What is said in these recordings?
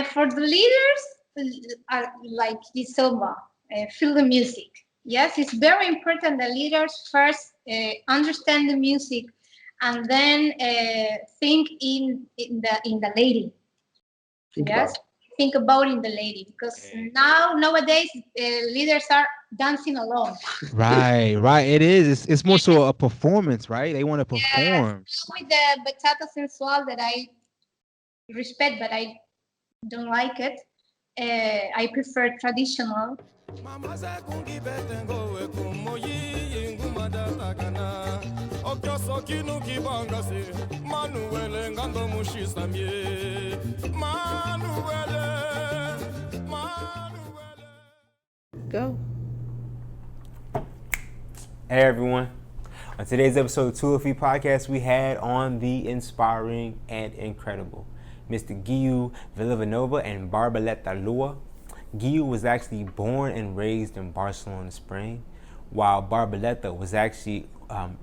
For the leaders, like Kizomba, feel the music. Yes, it's very important that leaders first understand the music and then think in the lady. Yes, think about in the lady because Okay. nowadays leaders are dancing alone. Right, right. It is. It's more so a performance, right? They want to Yes, perform. with the bachata sensual that I respect, but I don't like it. I prefer traditional. Mamaza kungi betengo we kumoyi ingumada takana okyo sokinu kibanga se manuele ngando mushisamye manuele manuele. Go. Hey everyone. On today's episode of Two of Feet Podcast, we had on the inspiring and incredible Mr. Guius Vilanova and Borboleta Lua. Guius was actually born and raised in Barcelona, Spain, while Borboleta was actually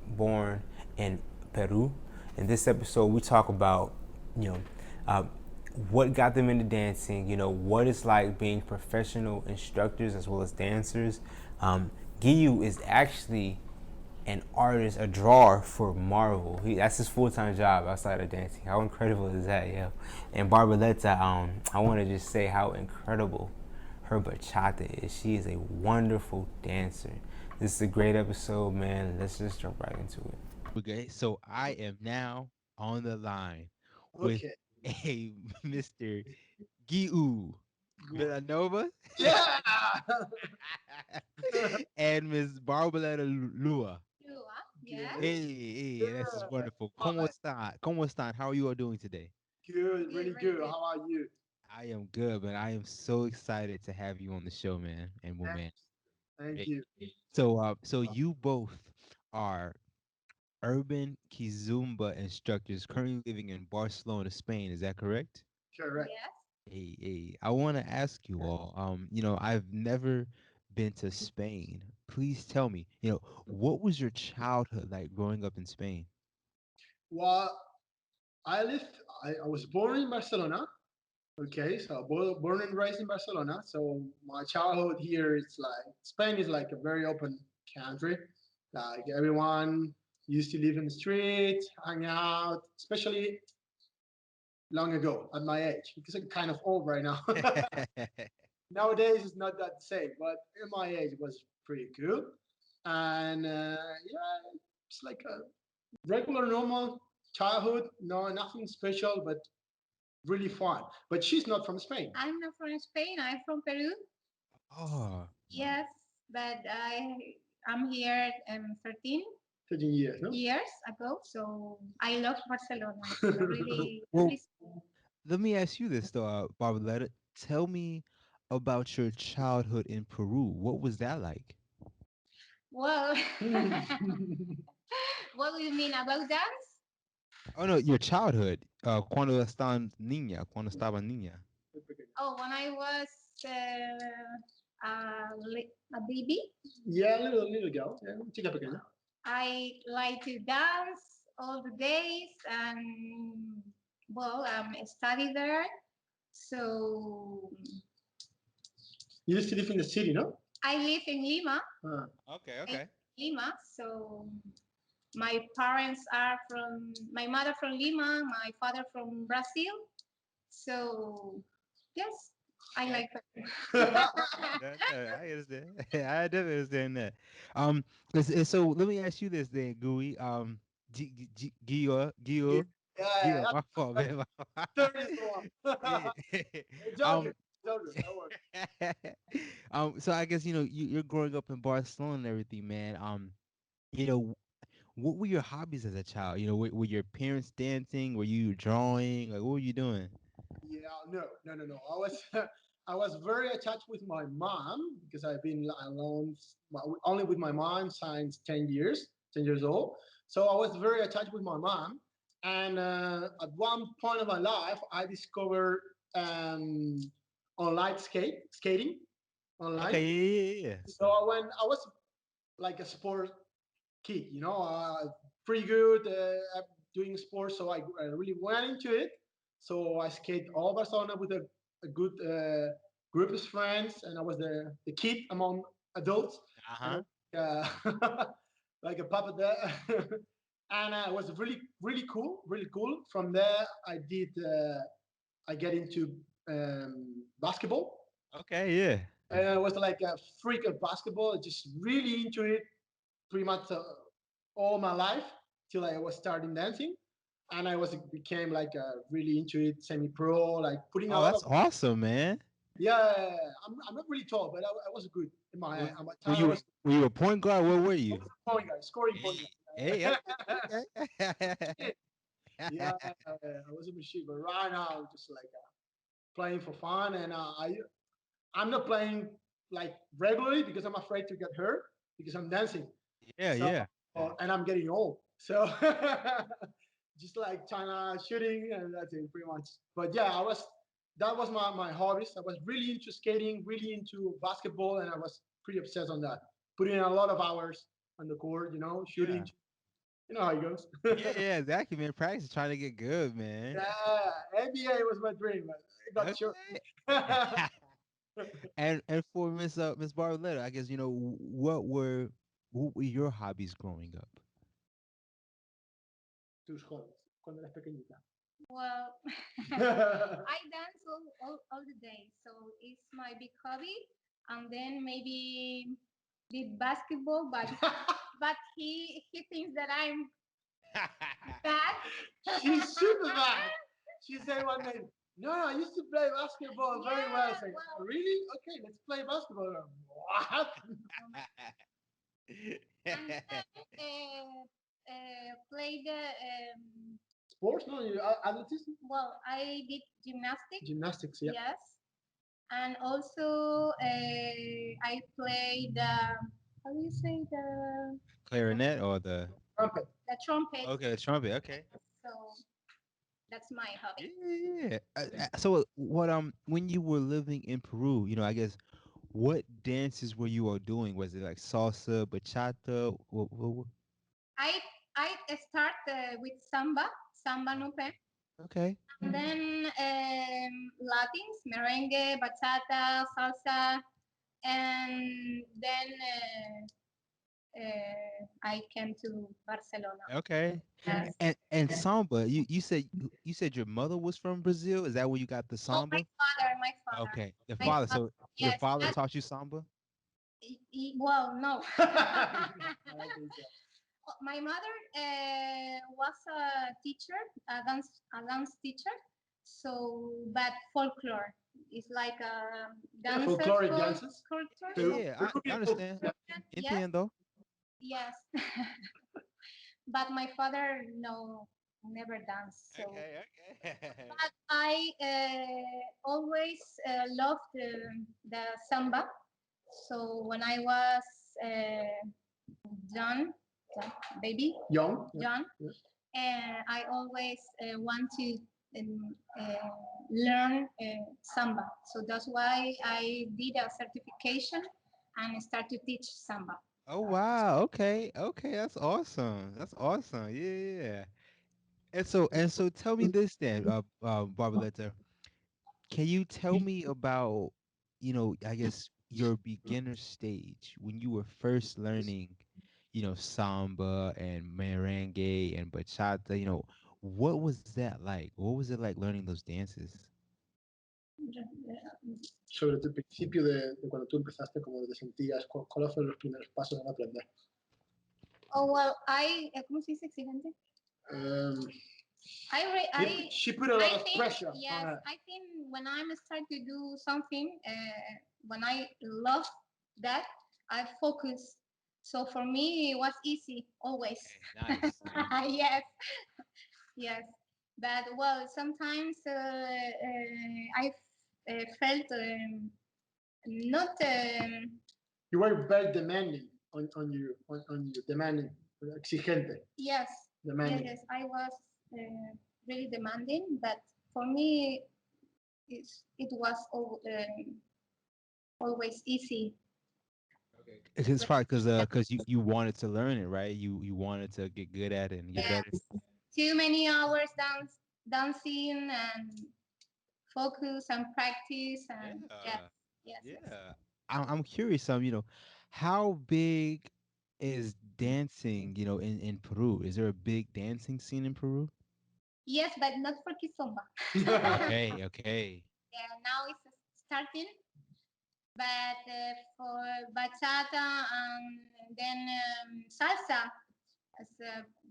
born in Peru. In this episode, we talk about, what got them into dancing, what it's like being professional instructors as well as dancers. Guius is actually an artist, a drawer for Marvel. That's his full-time job outside of dancing. How incredible is that, yeah? And Borboleta, I want to just say how incredible her bachata is. She is a wonderful dancer. This is a great episode, man. Let's just jump right into it. Okay, so I am now on the line with a Mr. Guius Vilanova Yeah. and Miss Borboleta Lua. Yes. Hey, this is wonderful. ¿Cómo están? ¿Cómo están? How are you all doing today? Good, really good. How are you? I am good, but I am so excited to have you on the show, man, and woman. Thank Hey. you. So you both are urban Kizomba instructors currently living in Barcelona, Spain. Is that correct? Correct. Yes. Hey, I want to ask you all. I've never been to Spain. Please tell me, what was your childhood like growing up in Spain? Well, I lived. I was born in Barcelona. Okay, so born and raised in Barcelona. So my childhood here is like Spain is like a very open country. Like everyone used to live in the street, hang out, especially long ago at my age because I'm kind of old right now. Nowadays it's not that same, but in my age it was pretty good. And yeah, it's like a regular, normal childhood. No, nothing special, but really fun. But she's not from Spain. I'm not from Spain. I'm from Peru. Oh, Yes, but I'm here 13 13 years, no? years ago. So I love Barcelona. It's a really well, lovely. let me ask you this though, Barbaretta. Tell me about your childhood in Peru. What was that like? Well, what do you mean about dance? Oh no, your childhood. Cuando estaba niña. Oh, when I was a baby, Yeah, little girl. Yeah, chica pequeña. I like to dance all the days and well, study there. So You used to live in the city, no? I live in Lima. Okay, In okay. Lima. So my parents are from my mother from Lima, my father from Brazil. So yes, I like that. I understand. I definitely understand that. Um, so let me ask you this then, Gooey. Gio, Yeah, My fault, man. third is the one. Yeah. Joking, um, joking. Don't worry. so I guess you're growing up in Barcelona and everything, man. You know, what were your hobbies as a child? Were your parents dancing? Were you drawing? Like, what were you doing? Yeah, no. I was very attached with my mom because I've been alone, only with my mom since 10 years, 10 years old. So I was very attached with my mom, and at one point of my life, I discovered online skating online. Okay, yeah. So I was like a sport kid, pretty good at doing sports. So I really went into it. So I skate all Barcelona with a a good group of friends, and I was the kid among adults, you Uh-huh. know, like a puppet there. And it was really cool, really cool. From there, I get into basketball, Okay, yeah. and I was like a freak of basketball, just really into it, pretty much all my life till I was starting dancing, and I was became like really into it, semi-pro, like putting a Oh, lot that's of. awesome, man. Yeah, I'm not really tall, but I was good Were, in my were time. I you was, were you a point guard? Where were I you? was a point guard, scoring point Hey, hey, guard. okay, okay. Yeah, I was a machine, but right now I'm just like playing for fun, and I'm not playing like regularly because I'm afraid to get hurt because I'm dancing. Yeah, So yeah. and I'm getting old, so just like China shooting, and that's it pretty much. But yeah, I was that was my hobbies. I was really into skating, really into basketball, and I was pretty obsessed on that. Putting in a lot of hours on the court, shooting. Yeah. You know how it goes. Yeah, yeah, exactly, man. Practice trying to get good, man. Yeah, NBA was my dream, but it got short. Okay. And for Miss Barboleta, I guess what were your hobbies growing up? Tus hobbies cuando eras pequeñita. Well, I dance all the day, so it's my big hobby. And then maybe did basketball, but he thinks that I'm bad. She's super bad. She said one day, "No, I used to play basketball very well." I Yeah, said, well, "Really? Okay, let's play basketball." What? and then played. Sports? No, athleticism, I did gymnastics. gymnastics. Yeah, Yes, and also I played. How do you say Clarinet or the trumpet. the trumpet? okay, the trumpet. Okay. So that's my hobby. Yeah, yeah, yeah. So what when you were living in Peru, I guess what dances were you all doing? Was it like salsa, bachata? I I start with samba no pe, Okay. and then Latins, merengue, bachata, salsa, and then I came to Barcelona. Okay. Yes. And samba, you said your mother was from Brazil. Is that where you got the Oh, samba? my father, Okay. The my father. father. So your Yes. father taught you samba? Well, no. I don't think so. My mother was a teacher, a dance teacher. So, but folklore is like a Yeah, dancer folkloric dances. culture. Yeah, So, yeah. I Peruvian understand. folk. yes, Entiendo. yes. But my father, no, never danced. So, Okay, okay. but I always loved the samba. So when I was young, baby, Young. young, Yeah. and I always want to learn samba. So that's why I did a certification and start to teach samba. Oh wow. Okay. Okay. That's awesome. That's awesome. Yeah, yeah, yeah. And so tell me this then, Barboleta. Can you tell me about, I guess your beginner stage when you were first learning, samba and merengue and bachata, what was that like? What was it like learning those dances? Sobre tu principio de cuando tú empezaste, como te sentías, cuáles fueron los primeros pasos en aprender. Oh well, ¿cómo se dice exigente? Um, I she put a lot I of think pressure on yes. her. I think when I'm starting to do something, when I love that, I focus. So for me, it was easy always. Okay, nice, nice. Yes, yes. But well, sometimes I felt not. You were very demanding on you, demanding, exigente, Yes, demanding. yes. I was really demanding, but for me, it was always easy. Okay. It's probably because you wanted to learn it, right? You wanted to get good at it and get better. Yes. Too many hours dancing, and focus and practice and yes, Yeah. yes, yes. Yeah. I'm curious, how big is dancing, in Peru? Is there a big dancing scene in Peru? Yes, but not for Kizomba. Okay, okay. Yeah, now it's starting, but for bachata and then salsa is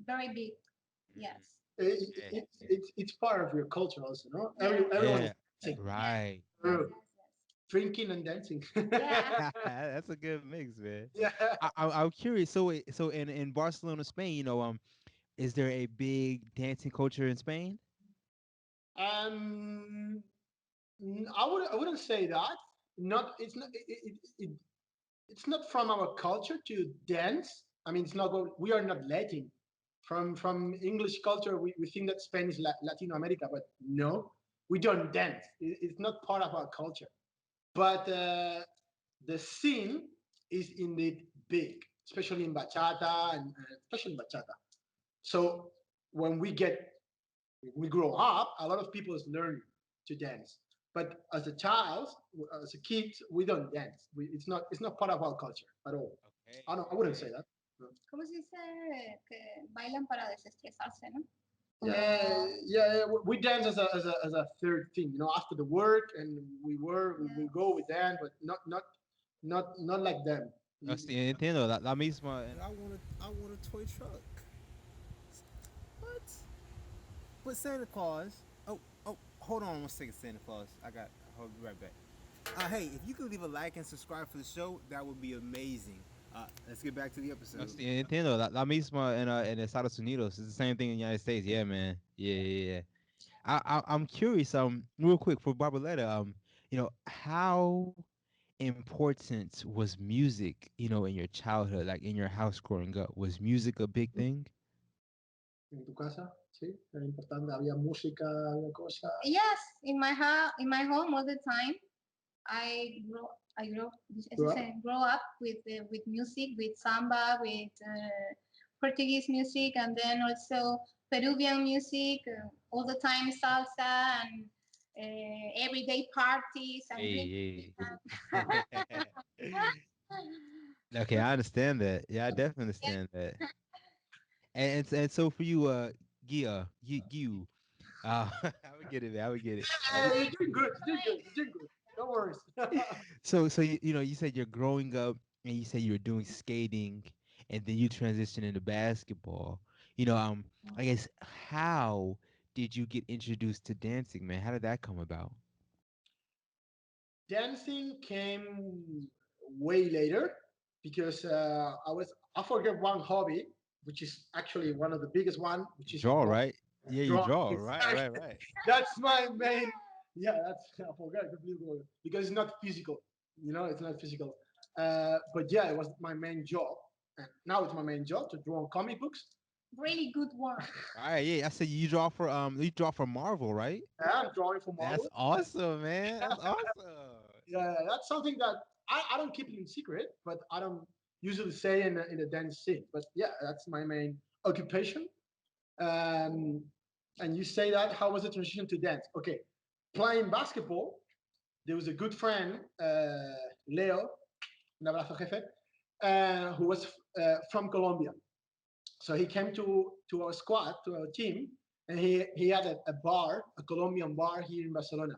very big. Mm, Yes. yeah, yeah. It's part of your culture also, no? Yeah. Everyone is Yeah, dancing, Yes. right. Yes. uh, Yes. Yes. drinking and dancing. Yeah. That's a good mix, man. Yeah. I'm curious. So in Barcelona, Spain, is there a big dancing culture in Spain? Um, I wouldn't say that. Not it's not it's not from our culture to dance. I mean, it's not we are not Latin. From English culture, we think that Spain is Latin America, but no, we don't dance. It's not part of our culture. But the scene is indeed big, especially in bachata and especially in bachata. So when we grow up, a lot of people is learning to dance. But as a child, as a kid, we don't dance. It's not part of our culture at all. Okay, I wouldn't say okay. that. No. ¿Cómo se dice que bailan para desestresarse, no? Yeah, yeah, yeah. We dance as a third thing, after the work, and we go with Yes. dance, but not like them. Sí, entiendo. La misma. I want a toy truck. What? But Santa Claus. Oh, hold on one second, Santa Claus. Hold be right back. Hey, if you could leave a like and subscribe for the show, that would be amazing. Let's get back to the episode. Sí, entiendo. La misma en Estados Unidos. It's the same thing in the United States. Yeah, man. Yeah, yeah, yeah. I'm curious. Real quick for Barboleta. How important was music? In your childhood, like in your house growing up, was music a big thing? En tu casa, sí, era importante. Había música, había cosas. Yes, in my home all the time. I grow as I say, grow up with music, with samba, with Portuguese music, and then also Peruvian music. All the time salsa and everyday parties and drinking. Hey, hey. Okay, I understand that. Yeah, I definitely understand that. And so for you, you, I would get it, man. I would get it. Hey, you're doing good. You're doing good. You're doing good. No worries. So you said you're growing up, and you said you were doing skating, and then you transitioned into basketball. I guess how did you get introduced to dancing, man? How did that come about? Dancing came way later because I forget one hobby, which is actually one of the biggest one, which is Draw, right? Yeah, you drawing. draw, right, right, Exactly. right. That's my main. Yeah, that's I forgot completely because it's not physical. It's not physical. But yeah, it was my main job, and now it's my main job to draw comic books. Really good one. All right, yeah. I said you draw for Marvel, right? Yeah, I'm drawing for That's Marvel. awesome, man. That's awesome. Yeah, that's something that I don't keep it in secret, but I don't usually say in a dance scene. But yeah, that's my main occupation. Um, and you say that, how was the transition to dance? Okay, playing basketball, there was a good friend, Leo, un abrazo jefe, who was from Colombia. So he came to our squad, to our team, and he had a bar, a Colombian bar here in Barcelona.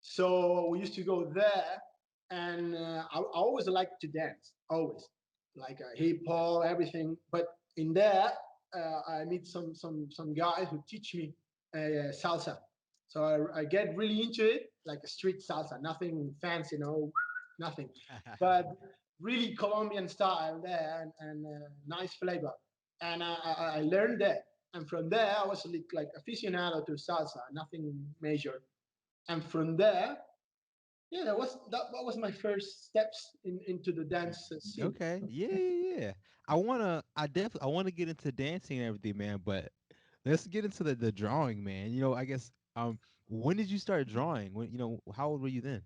So we used to go there, and I always liked to dance, always, like hip hop, everything. But in there, I meet some guys who teach me salsa. So I get really into it, like a street salsa, nothing fancy, nothing, but really Colombian style there and nice flavor. And I learned that, and from there I was like aficionado to salsa, nothing major. And from there, yeah, that was my first steps into the dance scene. Okay. Yeah, yeah, yeah. I wanna get into dancing and everything, man, but let's get into the drawing, man. I guess when did you start drawing? How old were you then?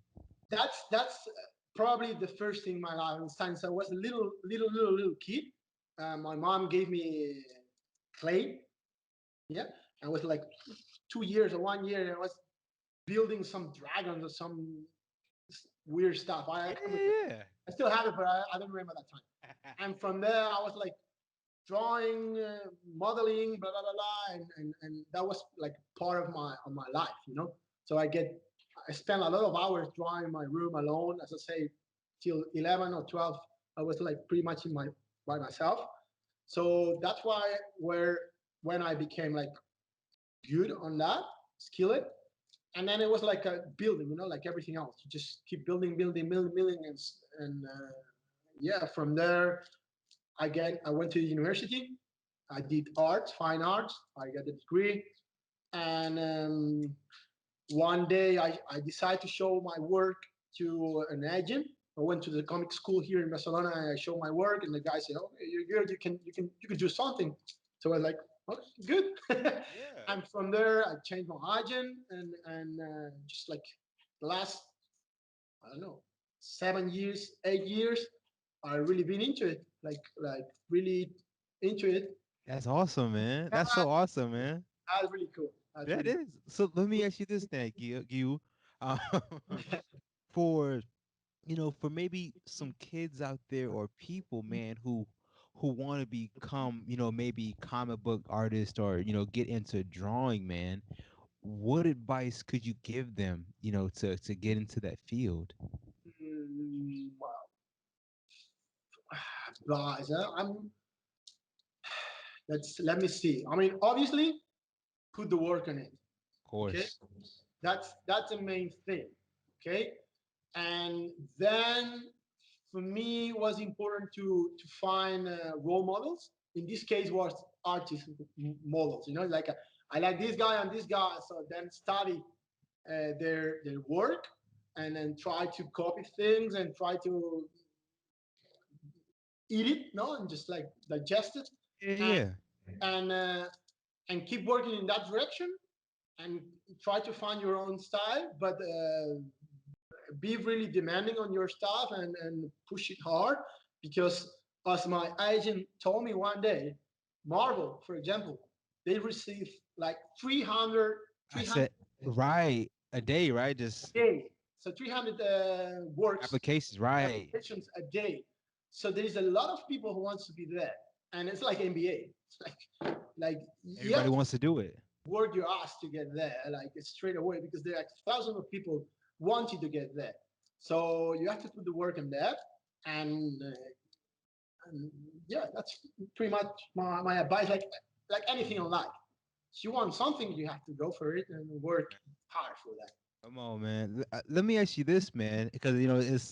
That's probably the first thing in my life. Since I was a little kid, my mom gave me clay. Yeah, I was like 2 years or one year, and I was building some dragons or some weird stuff. Yeah, yeah. I still have it, but I don't remember that time. And from there, I was like drawing, modeling, blah blah blah blah, and that was like part of my life, you know. So I spent a lot of hours drawing in my room alone, as I say, till 11 or 12. I was like pretty much in my by myself. So that's why where when I became like good on that, skilled, and then it was like a building, you know, like everything else. You just keep building, building, building, building, and yeah, from there I went to the university. I did arts, fine arts. I got a degree, and one day I decided to show my work to an agent. I went to the comic school here in Barcelona and I showed my work, and the guy said, "Oh, you're good. You can do something." So I was like, "Oh, good." Yeah. And from there, I changed my agent, and just like the last, I don't know, 7 years, 8 years, I really been into it, like really into it. That's awesome, man. That's That, so awesome, man. that's really cool. That's That really is. So let me ask you this then, Gil. Uh, cool. for for maybe some kids out there or people, man, who want to become, maybe comic book artists or get into drawing, man. What advice could you give them, to get into that field? Wow, guys, let me see. I mean, obviously, put the work on it. Of Okay, course. that's the main thing. Okay, and then for me it was important to find role models. In this case was artist models, you know, like I like this guy and this guy, so then study their work and then try to copy things and try to eat it, no, and just like digest it, Yeah, and yeah. and uh, and keep working in that direction and try to find your own style, but be really demanding on your stuff and push it hard, because as my agent told me one day, Marvel, for example, they receive like 300 I 300 said right a day, right? Just a day, so 300 works, applications, right? applications a day. So there is a lot of people who wants to be there, and it's like NBA. It's like you Everybody have to wants to do it. work your ass to get there, like straight away, because there are thousands of people wanting to get there. So you have to put the work in that, and, and yeah, that's pretty much my advice. Like anything in life, if you want something, you have to go for it and work hard for that. Come on, man. Let me ask you this, man, because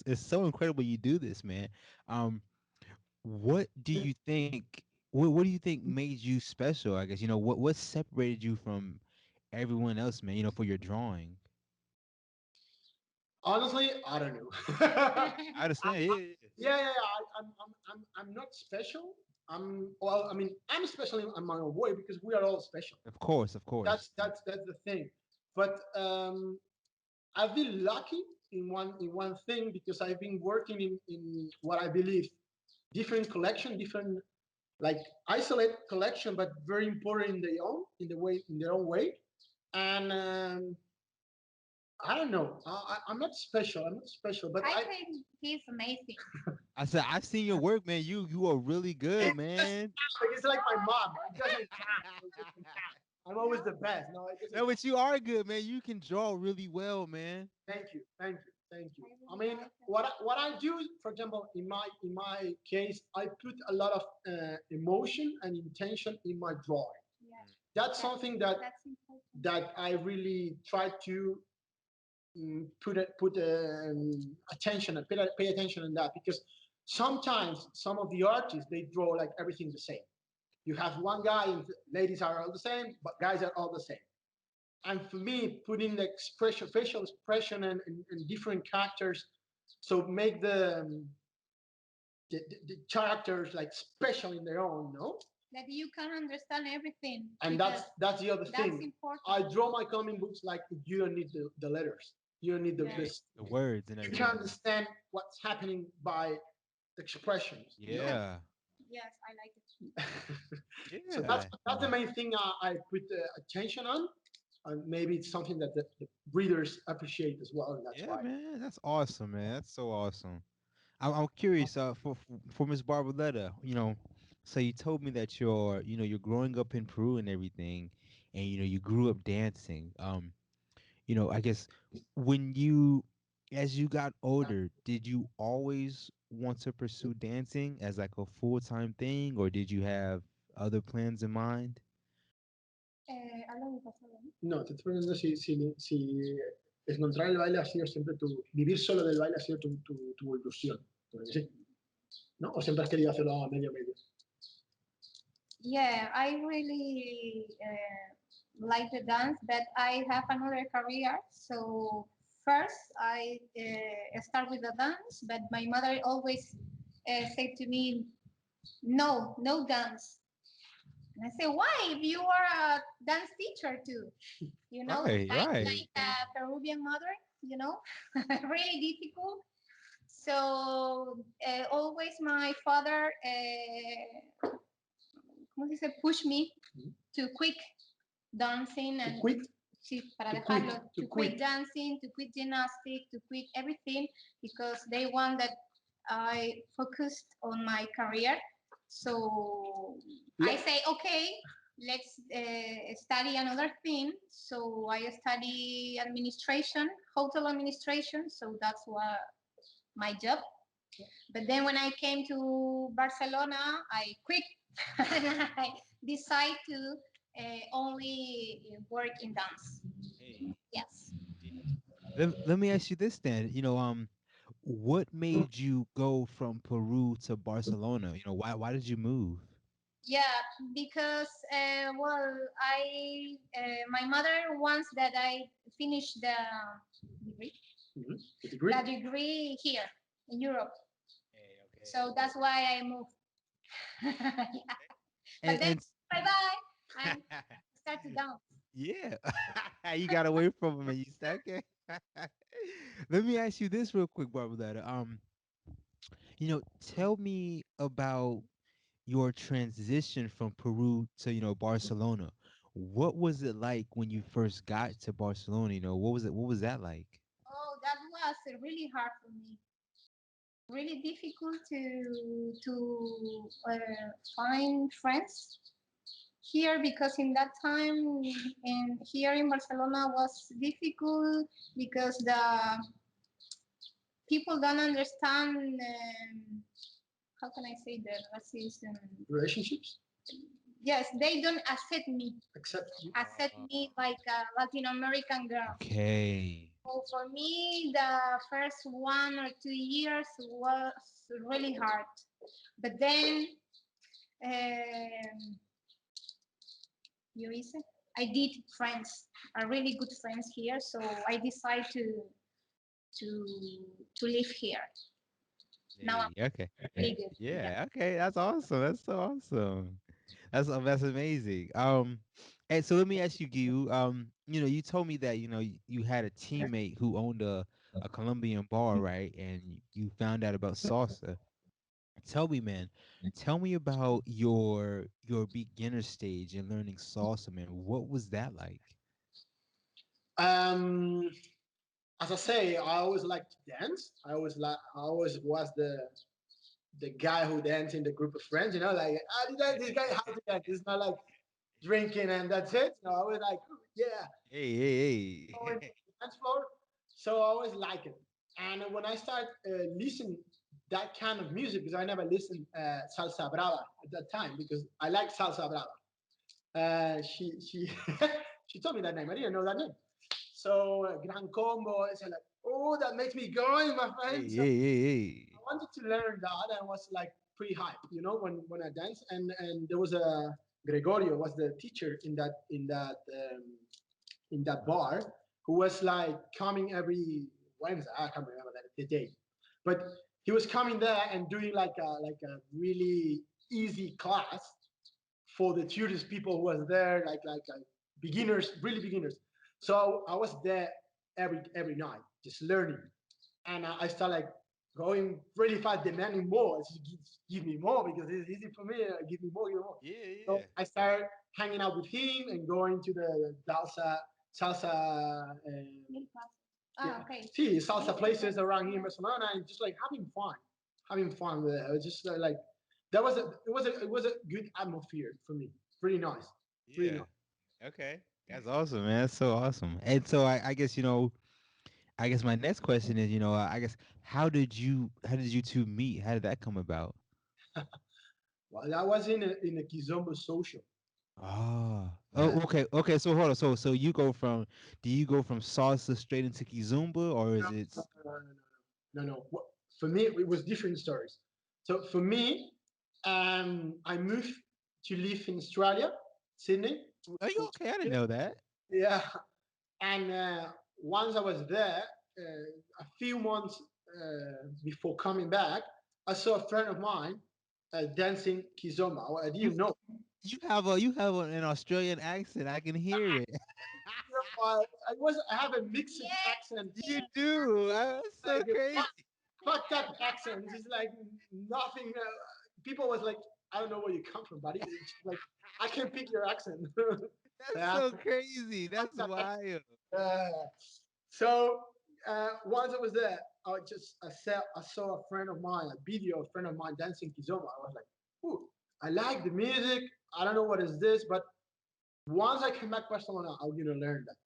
it's so incredible you do this, man. Um, what do you think? What do you think made you special? I guess what separated you from everyone else, man. For your drawing. Honestly, I don't know. I understand. Yeah, yeah, yeah. Yeah, yeah, yeah. I'm not special. Well, I mean, I'm special in my own way because we are all special. Of course, of course. That's the thing. But I've been lucky in one thing, because I've been working in what I believe different collection, different like isolate collection, but very important in their own way. And I don't know. I'm not special. I'm not special, but I think he's amazing. I said I've seen your work, man. You are really good, man. it's like my mom. It doesn't count. It doesn't count. I'm always the best. No, it doesn't No, count. but you are good, man. You can draw really well, man. Thank you, thank you, thank you. I I really mean, like it. what I do, for example, in my case, I put a lot of emotion and intention in my drawing. Yeah, That's something that's important. that I really try to put attention and pay attention on that, because sometimes some of the artists they draw like everything the same. You have one guy, and ladies are all the same, but guys are all the same. And for me, putting the expression, facial expression, and different characters, so make the characters like special in their own, no? That you can understand everything. And because that's the other that's thing. important. I draw my comic books like you don't need the letters, you don't need Yeah. this. The words and You can everything. understand what's happening by the expressions. You know? Yeah. Yes, I like it. So that's Yeah. that's the main thing I put attention on. and maybe it's something that the breeders appreciate as well, and that's Yeah, why. man, that's awesome, man. That's so awesome. I'm curious. For Miss Barboleta, so you told me that you're growing up in Peru and everything, and you grew up dancing. I guess when as you got older, did you always want to pursue dancing as like a full-time thing, or did you have other plans in mind? Habla mi pasado, ¿no? No, te estoy preguntando si encontrar el baile ha sido siempre tu, vivir solo del baile ha sido tu ilusión. Porque sí, ¿no? O siempre has querido hacerlo a medio medio. Yeah, I really like the dance, but I have another career. So first, I start with the dance, but my mother always said to me, "No, no dance." And I say, "Why? If you are a dance teacher too, Right, right. like a Peruvian mother, really difficult." So always my father, ¿cómo se dice? Push me to quit dancing To and quit, sí, para to quit, dejarlo, to to quit. quit dancing, to quit gymnastics, to quit everything because they want that I focused on my career. So I say, okay, let's study another thing. So I study administration, hotel administration. So that's what my job. But then when I came to Barcelona, I quit and I decided to only work in dance. Hey, Yes. let me ask you this then. What made you go from Peru to Barcelona? Why did you move? Yeah, because my mother wants that I finish the degree, Mm-hmm. The degree. the degree here in Europe. Hey, okay. So that's why I moved. Yeah. But And then and bye bye. I'm start to dance. yeah, you got away from him and you said, okay. Let me ask you this real quick, Barbaletta. Tell me about your transition from Peru to Barcelona. What was it like when you first got to Barcelona? What was that like? Oh, that was really hard for me. Really difficult to find friends here because in that time and here in Barcelona was difficult because the people don't understand. How can I say that racism? Relationships? Yes, they don't accept me. Accept you. Accept me like a Latin American girl. Okay. So for me, the first 1 or 2 years was really hard. But then, um, you listen, I did friends, a really good friends here. So I decided to to live here. Now I'm Hey, okay. really good. Yeah. Yeah, okay. That's awesome. That's so awesome. That's amazing. And so let me ask you, Gil. You told me that you had a teammate who owned a Colombian bar, right? And you found out about salsa. Tell me, man. Tell me about your beginner stage in learning salsa, man. What was that like? Um, as I say, I always liked to dance. I always was the guy who danced in the group of friends. Like this guy how to dance. It's not like drinking and that's it. No, I was like, yeah, Hey, hey, go into hey. the dance floor. So I always like it. And when I start listening that kind of music, because I never listened salsa brava at that time, because I like salsa brava. She she told me that name. I didn't know that name. So Gran Combo, it's like, oh, that makes me going, my Hey, friend. So hey, hey, I hey. wanted to learn that and was like pretty hype, when I danced. And there was a Gregorio was the teacher in that bar who was like coming every Wednesday. I can't remember the date, but he was coming there and doing like a really easy class for the tutors people who was there, like beginners, really beginners. So I was there every night, just learning, and I started like going really fast, demanding more. Just give me more because it's easy for me. Give me more, give me more. Yeah, So yeah. I started hanging out with him and going to the Dalsa salsa. Ah, Yeah, okay. see salsa places around here in Barcelona, and just like having fun with it. It was just like it was a good atmosphere for me. Pretty nice, really Yeah. nice. Okay. That's awesome, man. That's so awesome. And so I guess I guess my next question is, I guess how did you two meet? How did that come about? Well, that was in a Kizomba social. Oh. Yeah. Oh, okay. Okay, so hold on. So you go from do you go from salsa straight into kizumba or No, is it no, no, no, no. For me, it was different stories. So for me, I moved to live in Australia, Sydney. Are you okay? I didn't know that. Yeah, and once I was there, a few months before coming back, I saw a friend of mine dancing kizomba. I You didn't know. you have an Australian accent. I can hear it. I have a mixed Yes, accent, You do. That's so like a crazy. fucked up accent. It's like nothing. People was like, I don't know where you come from, buddy. It's like I can't pick your accent. That's Yeah, so crazy. That's fucked up accent. wild. Uh, so once I was there, I saw a friend of mine, a video of a friend of mine dancing kizomba. I was like, ooh, I like the music. I don't know what is this, but once I came back to Barcelona, I'm gonna learn that.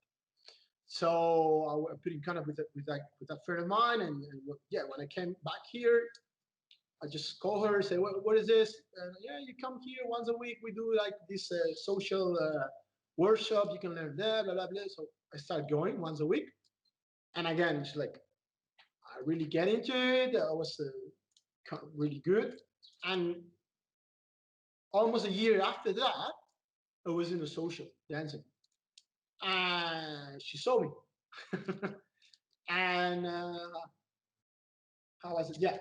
So I put in contact with that friend of mine, and yeah, when I came back here, I just call her, say, what is this? And yeah, you come here once a week. We do like this social workshop. You can learn there, blah blah blah. So I started going once a week, and again, it's like I really get into it. I was really good, and almost a year after that, I was in the social dancing, and she saw me, and how was it? Yeah,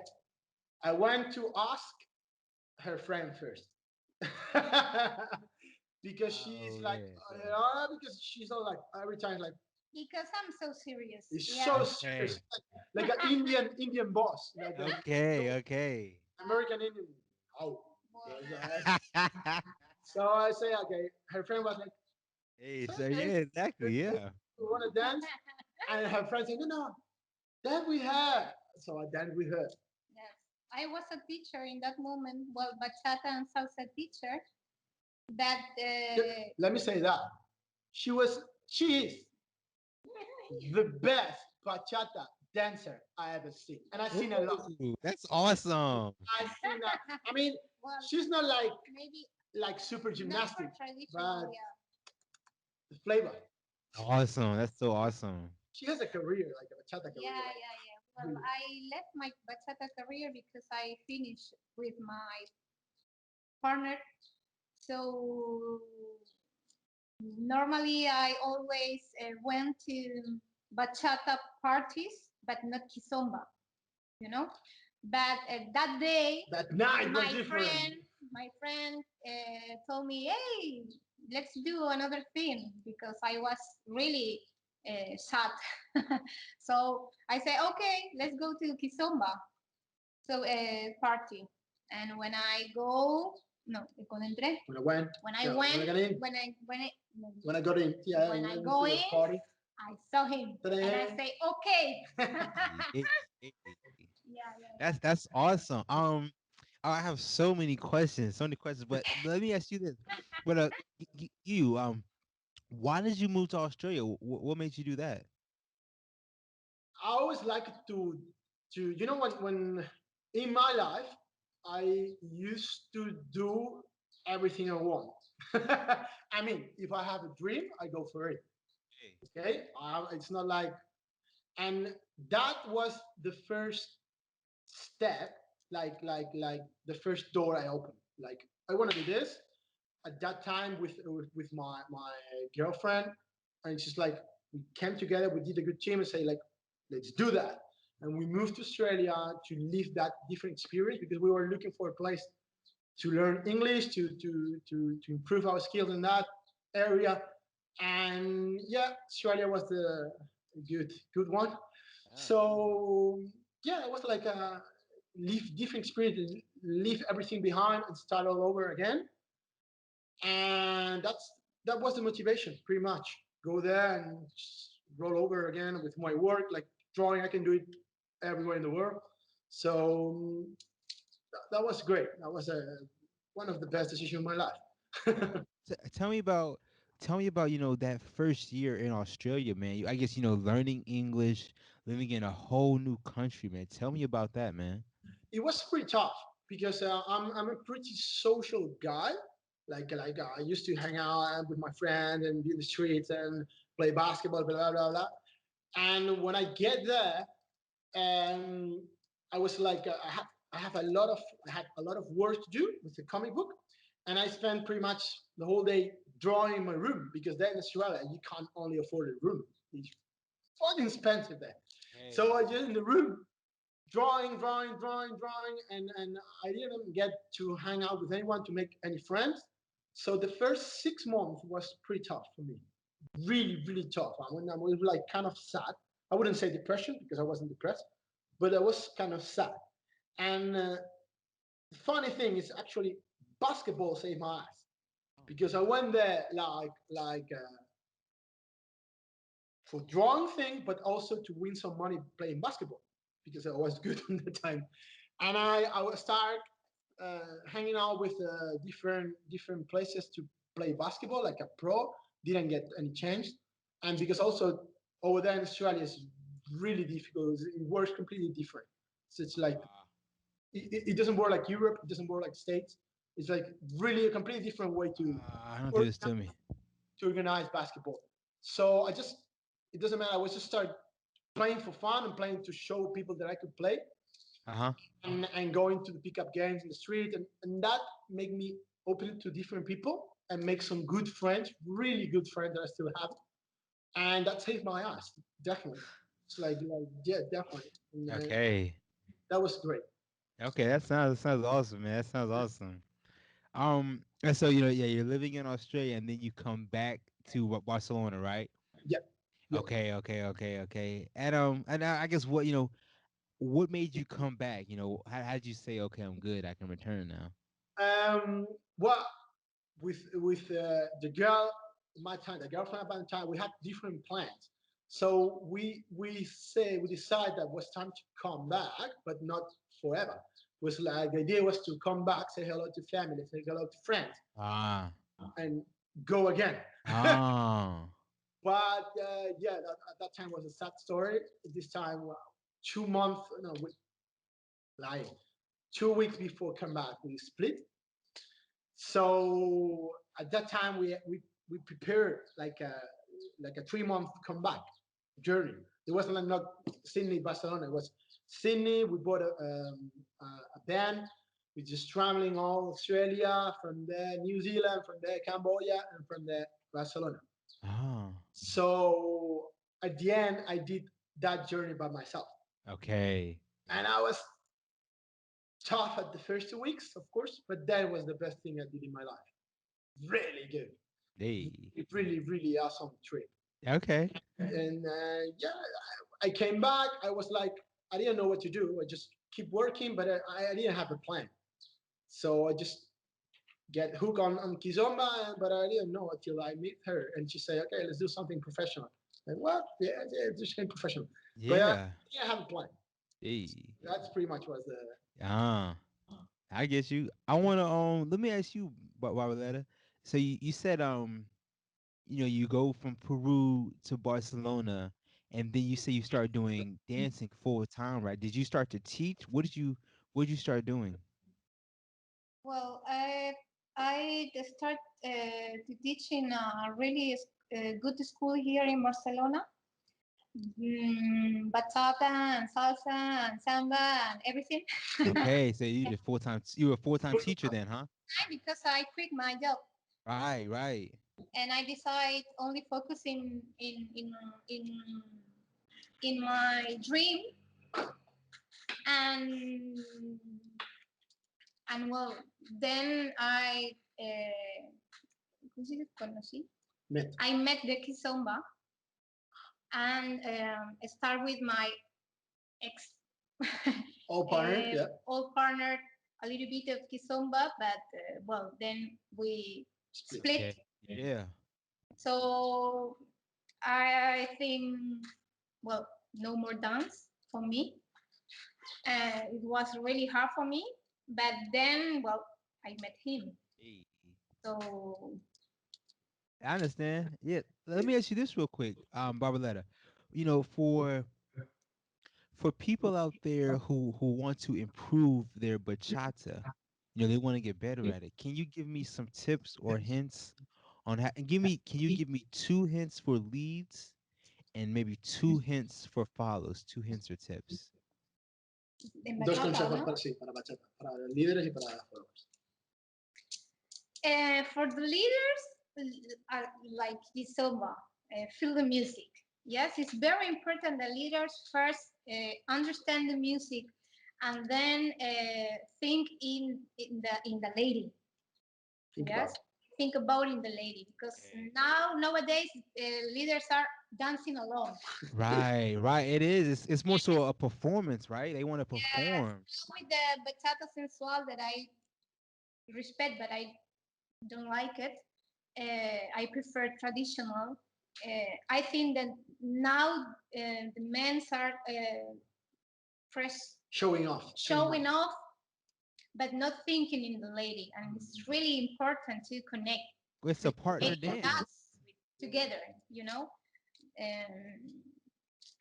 I went to ask her friend first. Because she's Oh like, yeah. because she's not like every time like because I'm so serious. it's Yeah. so Okay. serious, like an Indian boss, like Okay. Okay. American Indian. Oh, Well, so I say okay. Her friend was like, Hey, so okay, yeah, exactly. Yeah. you want to dance? And her friend said, no, no, dance with her. So I danced with her. yes. I was a teacher in that moment, well, bachata and salsa teacher. That Let me say that she is the best bachata dancer I ever seen, and I've seen a lot. Ooh, that's awesome. I've seen that. I mean, well, she's not maybe like super not for gymnastic, traditional. but Yeah. the flavor. Awesome. That's so awesome. She has a career, like a bachata Yeah, career. Like, yeah, yeah. Well, really. I left my bachata career because I finished with my partner. So normally I always went to bachata parties, but not kizomba, you know. But that day, That night was my different. friend, my friend told me, "Hey, let's do another thing," because I was really sad. So I say, "Okay, let's go to kizomba." So party, and when I go, no, cuando entré, When I went, when I yeah, went, when I got in, when when I got in, yeah, when I into go the in, party. I saw him, and I say, "Okay." Hey, hey. Yeah, yeah, yeah. That's awesome. I have so many questions. But let me ask you this: But you why did you move to Australia? What made you do that? I always like to when in my life I used to do everything I want. I mean, if I have a dream, I go for it. Hey. Okay, it's not like, and that was the first step, like the first door I opened. Like I want to do this at that time with my girlfriend, and it's just like we came together, we did a good team, and say like, let's do that. And we moved to Australia to live that different experience because we were looking for a place to learn English, to improve our skills in that area. And yeah, Australia was the good one. Ah. So yeah, it was like a leave different experience, leave everything behind and start all over again. And that was the motivation, pretty much. go there and just roll over again with my work. Like drawing, I can do it everywhere in the world. So that was great. That was one of the best decisions of my life. Tell me about that first year in Australia, man. I guess learning English, living in a whole new country, man. Tell me about that, man. It was pretty tough because I'm a pretty social guy. Like I used to hang out with my friends and be in the streets and play basketball, blah blah blah. And when I get there, um, I was like, I had a lot of work to do with the comic book, and I spent pretty much the whole day drawing in my room because there in Australia you can't only afford a room. It's fucking expensive there. So I just in the room drawing, and I didn't get to hang out with anyone to make any friends. So the first 6 months was pretty tough for me, really, really tough. I was like kind of sad. I wouldn't say depression because I wasn't depressed, but I was kind of sad. And the funny thing is actually basketball saved my ass because I went there for drawing thing, but also to win some money playing basketball because I was good at the time. And I would start hanging out with different places to play basketball, like a pro. Didn't get any chance, and because also over there in Australia is really difficult. It works completely different. So it's like it doesn't work like Europe. It doesn't work like States. It's like really a completely different way I don't do this to me. to organize basketball. So I just it doesn't matter. I was just start playing for fun and playing to show people that I could play Uh huh. and going to the pickup games in the street and that made me open to different people and make some good friends, really good friends that I still have. And that saved my ass, definitely. It's like yeah, definitely. And, Okay. that was great. Okay, that sounds awesome, man. That sounds awesome. And so yeah, you're living in Australia, and then you come back to Barcelona, right? Yeah, yeah. Okay. And I guess what made you come back? How did you say, okay, I'm good, I can return now? Well, with the girl my time, the girlfriend at my time, we had different plans. So we decided that it was time to come back, but not forever. It was like the idea was to come back, say hello to family, say hello to friends, Ah, and go again. ah, But yeah, at that time was a sad story. This time, 2 months, no, like 2 weeks before come back, we split. So at that time, we prepared like a 3 month comeback journey. It wasn't like not Sydney, Barcelona. It was Sydney. We bought a van. We just traveling all Australia, from there New Zealand, from there Cambodia, and from there Barcelona. ah. So at the end, I did that journey by myself, Okay. and I was tough at the first 2 weeks, of course, but that was the best thing I did in my life. Really good, They. really, really awesome trip. Okay. And yeah, I came back. I was like, I didn't know what to do. I just keep working, but I didn't have a plan. So I just get hooked on Kizomba, but I didn't know until I meet her and she said, okay, let's do something professional. And what? Yeah, do something professional. But I Yeah. didn't have a plan. They. That's pretty much was the Ah. I get you. I wanna let me ask you, Barboleta. So you said you go from Peru to Barcelona, and then you say you start doing dancing full time, right? Did you start to teach? What did you start doing? Well, I start to teach in a really good school here in Barcelona. Bachata and salsa and samba and everything. Okay, so you were a full-time teacher then, huh? Because I quit my job Right, right. and I decide only focus in in my dream and well then ¿cómo se dice? Conocí. met I met the Kizomba and start with my ex all partner. Yeah. old partner a little bit of Kizomba, but well then we Split. split. Okay. Yeah. So I think, well, no more dance for me. It was really hard for me, but then, well, I met him. Hey. So I understand. Yeah. Let me ask you this real quick, Barboleta. You know, for people out there who want to improve their bachata, they want to get better at it. Can you give me some tips or hints on how? And can you give me two hints for leads and maybe two hints for follows? Two hints or tips. en Dos bachata, consejos ¿no? para, sí, para bachata, para líderes y para followers. For the leaders, like Kizomba, feel the music. Yes, it's very important that leaders first understand the music and then think in the lady. Think Yes, about think about in the lady because Okay. nowadays leaders are dancing alone. Right, right. It is. It's more so a performance, right? They want to Yes, perform. with the bachata sensual that I respect, but I don't like it. I prefer traditional. I think that now the men are fresh, showing off. showing off, but not thinking in the lady, and it's really important to connect, It's a partner make dance. dance together. You know, um,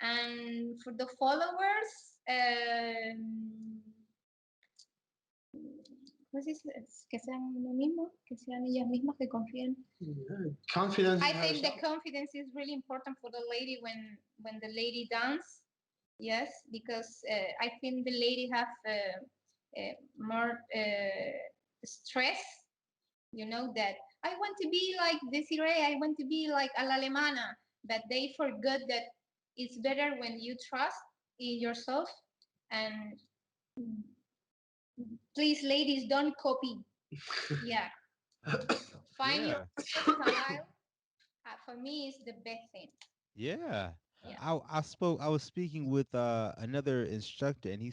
and for the followers, ¿cómo se dice? Que sean lo mismo, que sean ellas mismas, que confíen. Yeah. Confidence I in think the herself. confidence is really important for the lady when the lady dance. Yes, because I think the lady have more stress. You know that I want to be like Desiree. I want to be like a la alemana, but they forgot that it's better when you trust in yourself. And please, ladies, don't copy. Yeah, find your Yeah. style. For me, is the best thing. Yeah. Yeah. I was speaking with another instructor and he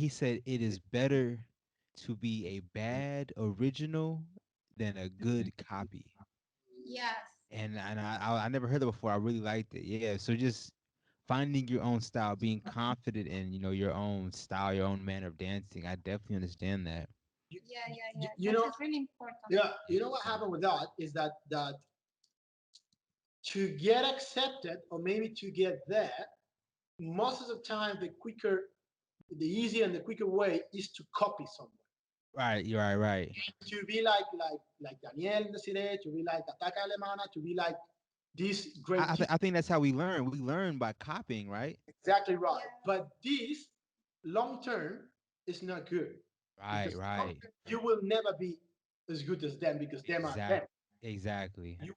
said it is better to be a bad original than a good copy. Yes. And I never heard that before. I really liked it. Yeah. So just finding your own style, being confident in, your own style, your own manner of dancing. I definitely understand that. Yeah, yeah, you, yeah. you That know, is really important. yeah, you know what happened with that is that to get accepted or maybe to get there, most of the time the easier and the quicker way is to copy someone. Right, you're right, right. To be like Daniel Desiree, to be like Ataka Alemana, to be like this great teacher. I think that's how we learn. We learn by copying, right? Exactly right. Yeah. But this long term is not good Right, because long right. term, you will never be as good as them because them are them. Exact, exactly. You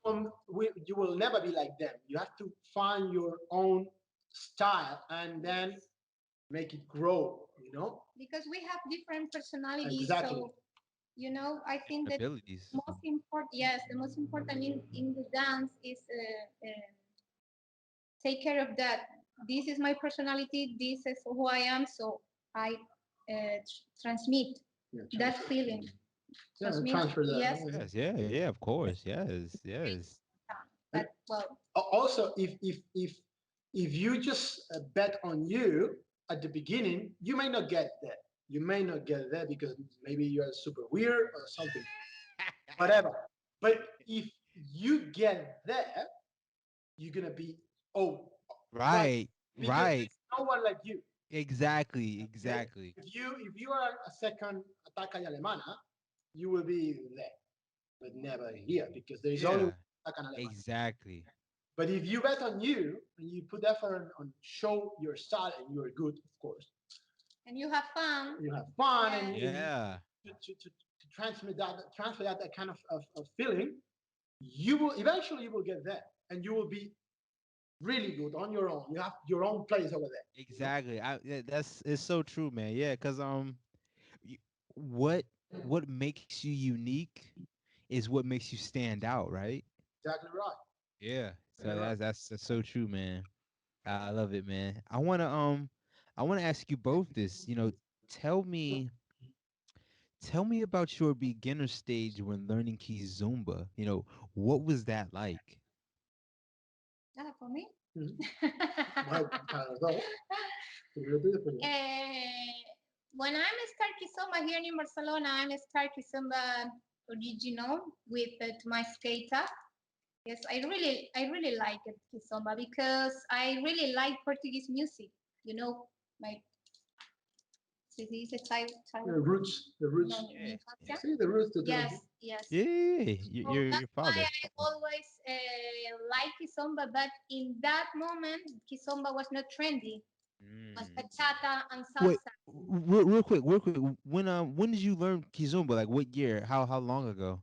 will never be like them. You have to find your own style and then make it grow. Because we have different personalities, Exactly. so I think that Abilities. most important, yes, the most important in the dance is take care of that. This is my personality. This is who I am. So I transmit Yeah, that transfer. feeling. Yeah, Transmit, transfer that. yes. Yes, yeah, yeah, of course. Yes, yes. But well, Also, if you just bet on you at the beginning, you may not get there. You may not get there because maybe you're super weird or something, whatever. But if you get there, you're gonna be oh quite Right, because right. there's no one like you. Exactly, Okay? exactly. If you are a second Ataca Alemana, you will be there, but never here because there is only Yeah, one Ataca Alemana. exactly. But if you bet on you and you put effort on show your style and you are good, of course, and you have fun. you have fun and Yes. you Yeah, to transfer that kind of feeling, you will eventually you will get there and you will be really good on your own. You have your own place over there. exactly. That's it's so true, man. Yeah, cause y- what what makes you unique is what makes you stand out, right? Exactly right. Yeah. So Very right. that's so true, man. I love it, man. I wanna ask you both this. Tell me tell me about your beginner stage when learning Kizumba. What was that like? for me. Mhm. Well, dos. Primero tú y después yo. When I'm start Kizomba here in Barcelona, I'm start Kizomba original with my skater. Yes, I really like it, Kizomba, because I really like Portuguese music. You know, my se dice child, The roots. no, mi Yeah, infancia. See, the roots to Yes, them. yes. yeah, yeah. So Your that's why father. I always like Kizomba, but in that moment, Kizomba was not trendy. It was Mm. bachata and Wait, salsa. real quick. When did you learn Kizomba? Like what year? How long ago?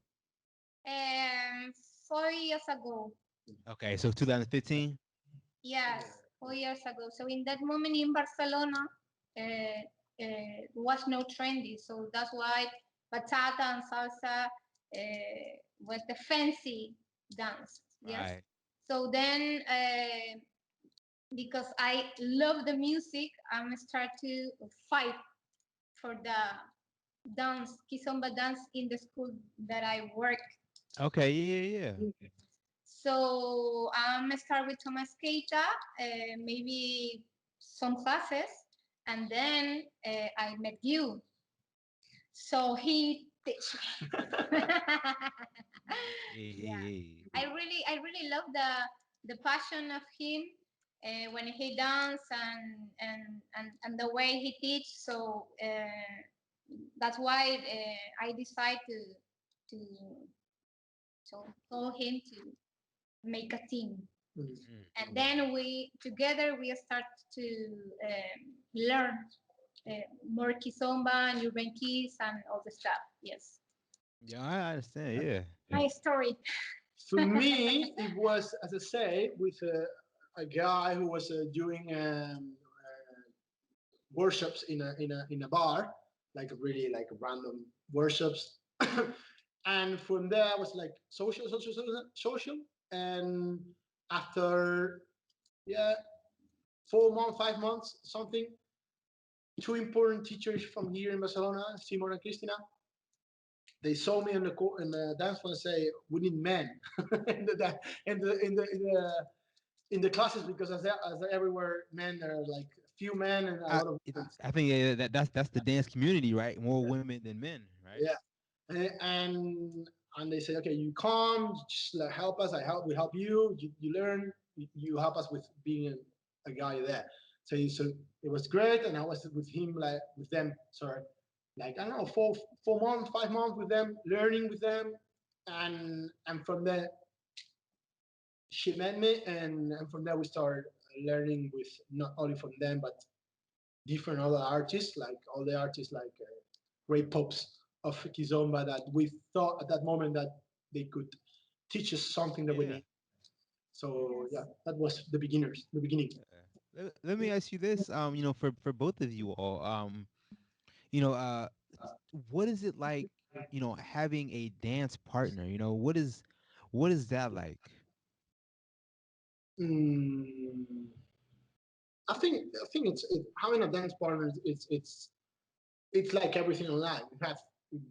Um, 4 years ago. Okay, so 2015. Yes, 4 years ago. So in that moment in Barcelona, was no trendy. So that's why bachata and salsa was the fancy dance. Yes. Right. So then, because I love the music, I'm start to fight for the dance, kizomba dance in the school that I work. Okay. Yeah. So I'm start with Thomas Keita, maybe some classes, and then I met you. So he teach me. Yeah, Yeah. I really love the passion of him when he dance and the way he teach. So that's why I decide to so call him to make a team. Mm. Mm. And then we together we start to learn more kizomba and urban keys and all the stuff. Yes, Yeah, I understand. Yeah. my story. For me, it was, as I say, with a guy who was doing workshops in a bar, like really like random workshops. And from there, I was like social. And after, yeah, 4 months, 5 months, something, two important teachers from here in Barcelona, Simon and Cristina, they saw me in the dance floor and say, "We need men in the in the classes because as everywhere men are like few men and a I lot of it, women." I think that's the dance community, right? More women than men, right? Yeah, and they say, "Okay, you come, just like, help us. We help you. You learn. You help us with being a guy there." So it was great, and I was with him like with them. Sorry, like I don't know, 4 months, 5 months with them, learning with them, and from there she met me, and from there we started learning with not only from them but different other artists, like all the artists like great pops of Kizomba that we thought at that moment that they could teach us something that we Yeah. need. So yeah, that was the beginning. Let me ask you this. For both of you all, you know, uh, what is it like? Having a dance partner. What is that like? Mm, I think having a dance partner. It's like everything in life. It has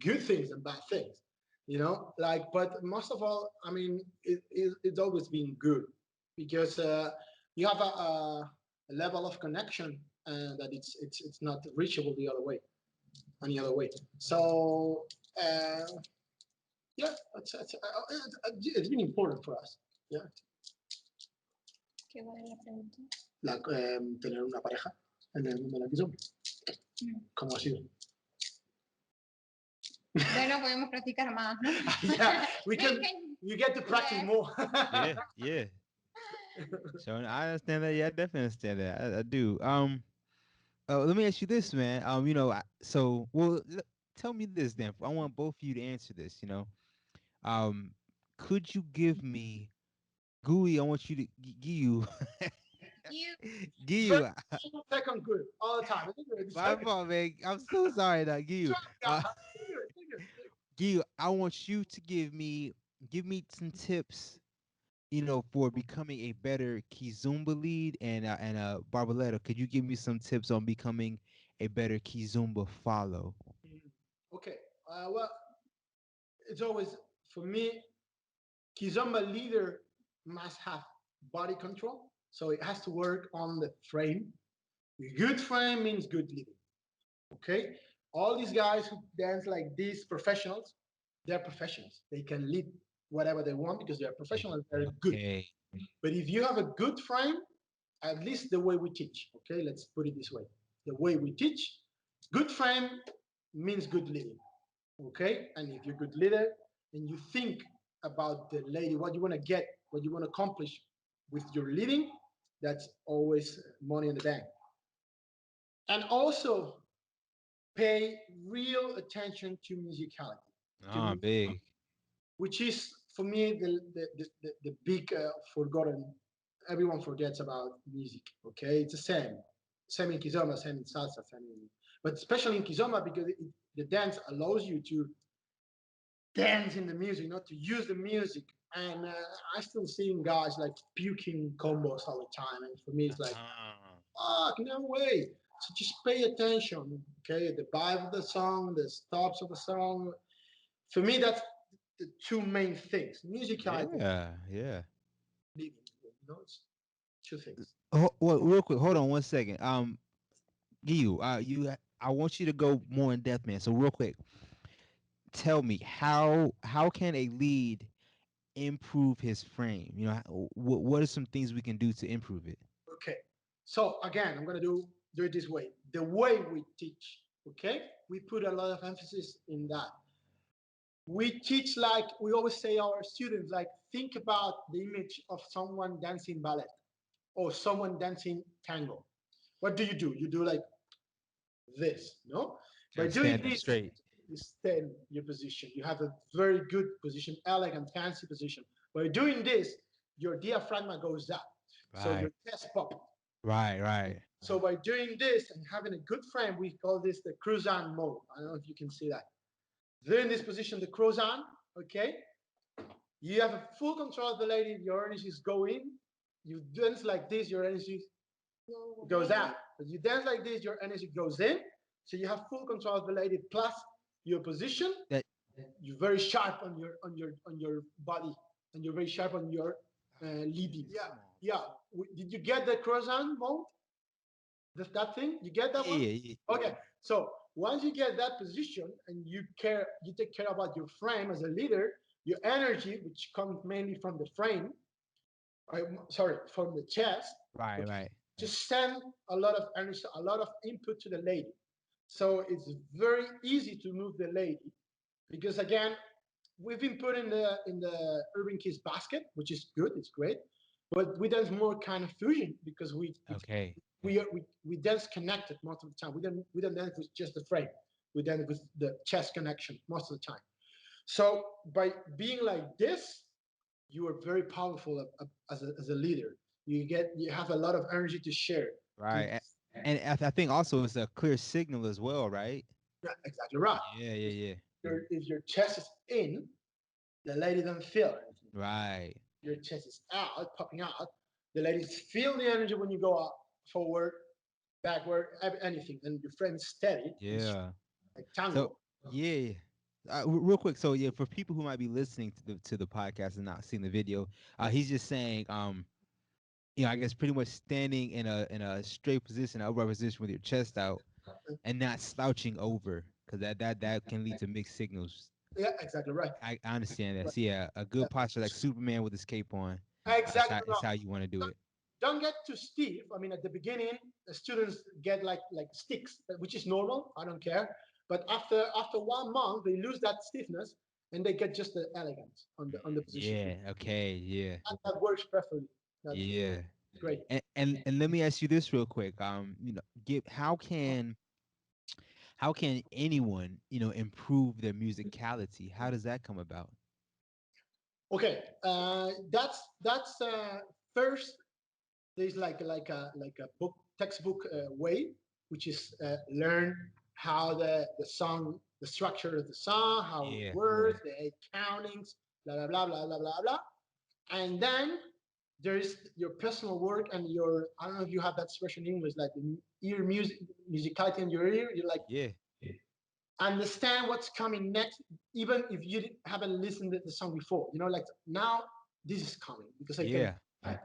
good things and bad things, like, but most of all, I mean, it's always been good because you have a level of connection that it's not reachable the other way, any other way. So uh, yeah, it's been important for us. Yeah, ¿Qué va a la pregunta? tener una pareja en el mundo de la Kizomba. ¿Cómo ha sido? Bueno, podemos practicar más, ¿no? Yeah, you get to practice Yes. more. Yeah. So I understand that. Yeah, I definitely understand that. I do. Let me ask you this, man. Tell me this then. I want both of you to answer this. Um, could you give me Gooey? I want you to give you, You give First, you. second good all the time. I think you're the My second. fault, man. I'm so sorry, now. Give you. Uh, give you. I want you to give me some tips. For becoming a better Kizumba lead and Barboleta. Could you give me some tips on becoming a better Kizumba follow? Okay. Well, it's always for me. Kizomba leader must have body control. So it has to work on the frame. A good frame means good living. Okay? All these guys who dance like these professionals, they're professionals. They can lead whatever they want because they're professional and they're good. Okay. But if you have a good frame, at least the way we teach, okay, let's put it this way. The way we teach, good frame means good living. Okay? And if you're a good leader and you think about the lady, what you want to get, what you want to accomplish with your living, that's always money in the bank. And also pay real attention to musicality, Ah, big. which is for me the big forgotten. Everyone forgets about music. Okay, it's the same in Kizomba, same in Salsa, same in, but especially in Kizomba because the dance allows you to dance in the music, not to use the music. And I still seeing guys like puking combos all the time, and for me it's like, Ah. fuck, no way. So just pay attention, okay? The vibe of the song, the stops of the song. For me, that's the two main things: music and Yeah, yeah. living. It's two things. Well, real quick, hold on one second. You, I want you to go more in depth, man. So real quick, tell me how can a lead improve his frame? You know, what are some things we can do to improve it? Okay. So again, I'm gonna do it this way. The way we teach, okay? We put a lot of emphasis in that. We teach like we always say our students like think about the image of someone dancing ballet or someone dancing tango. What do? You do like this, no? By Just doing stand up this, straight. you stand your position. You have a very good position, elegant, fancy position. By doing this, your diaphragm goes up, so Right, your chest pop. right, right. So by doing this and having a good frame, we call this the cruise-on mode. I don't know if you can see that. Then in this position, the cruise-on, okay? You have a full control of the lady, your energy is going. You dance like this, your energy goes out. As you dance like this, your energy goes in. So you have full control of the lady plus your position. That You're very sharp on your body, and you're very sharp on your leading. Yeah, yeah. Did you get the croissant mode? That thing? You get that yeah, one? yeah, yeah. Okay. So once you get that position and you take care about your frame as a leader, your energy, which comes mainly from the frame, sorry, from the chest, Right, okay, right. just send a lot of energy, a lot of input to the lady. So it's very easy to move the lady because again, we've been put in the urban kids basket, which is good, it's great, but we dance more kind of fusion because Okay. we dance connected most of the time. We don't dance with just the frame. We dance with the chest connection most of the time. So by being like this, you are very powerful as a leader. You have a lot of energy to share. To, Right. And I think also it's a clear signal as well, right? yeah, exactly right. Yeah, yeah, yeah. If your chest is in, the lady don't feel anything. Right. Your chest is out, popping out. The ladies feel the energy when you go up, forward, backward, anything, and your friend is steady and Yeah. like So tango. yeah. Real quick, so yeah, for people who might be listening to the podcast and not seeing the video, he's just saying, I guess pretty much standing in a straight position, upright position with your chest out, and not slouching over, because that can lead to mixed signals. Yeah, exactly right. I understand that. So yeah, a good posture like Superman with his cape on. Exactly Is right. how you want to do it. Don't get too stiff. I mean, at the beginning, the students get like sticks, which is normal. I don't care. But after 1 month, they lose that stiffness and they get just the elegance on the position. Yeah. Okay. Yeah. That works perfectly. That's Yeah. great. And let me ask you this real quick. Give how can anyone improve their musicality? How does that come about? Okay, that's first. There's like a book textbook way, which is learn how the song, the structure of the song, how it Yeah. works, the eight countings, blah blah blah blah blah blah blah, and then there is your personal work and your, I don't know if you have that expression in English, like the ear music, musicality in your ear. You like Yeah. understand what's coming next, even if haven't listened to the song before. Like now this is coming because I can. Yeah.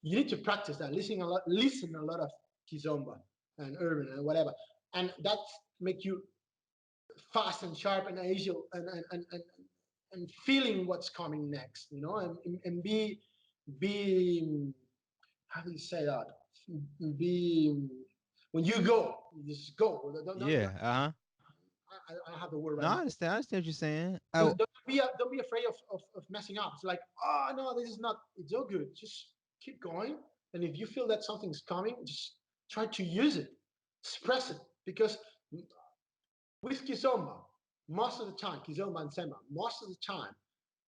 you need to practice that. Listen a lot of kizomba and urban and whatever, and that make you fast and sharp and agile and feeling what's coming next, and be how do you say that? Be when you go, you just go. Yeah. Uh-huh. I don't have the word No, right now. I understand what you're saying. Don't, Oh, don't be afraid of messing up. It's like, oh no, this is not. It's all good. Just keep going. And if you feel that something's coming, just try to use it, express it. Because with kizomba, most of the time, kizomba and samba, most of the time,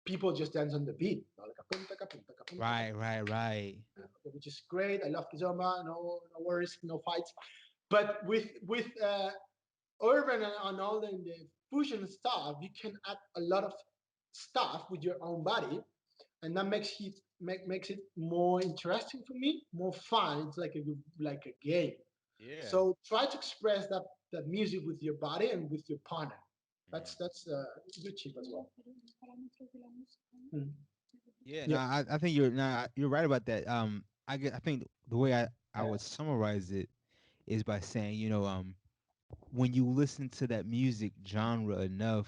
people just dance on the beat, right. which is great. I love kizomba. No worries, no fights. But with urban and all the fusion stuff, you can add a lot of stuff with your own body, and that makes it more interesting for me, more fun. It's like a game. Yeah. So try to express that music with your body and with your partner. That's good tip as well. Mm. Yeah, no, Yeah. I think you're right about that. I think the way I would summarize it is by saying, when you listen to that music genre enough,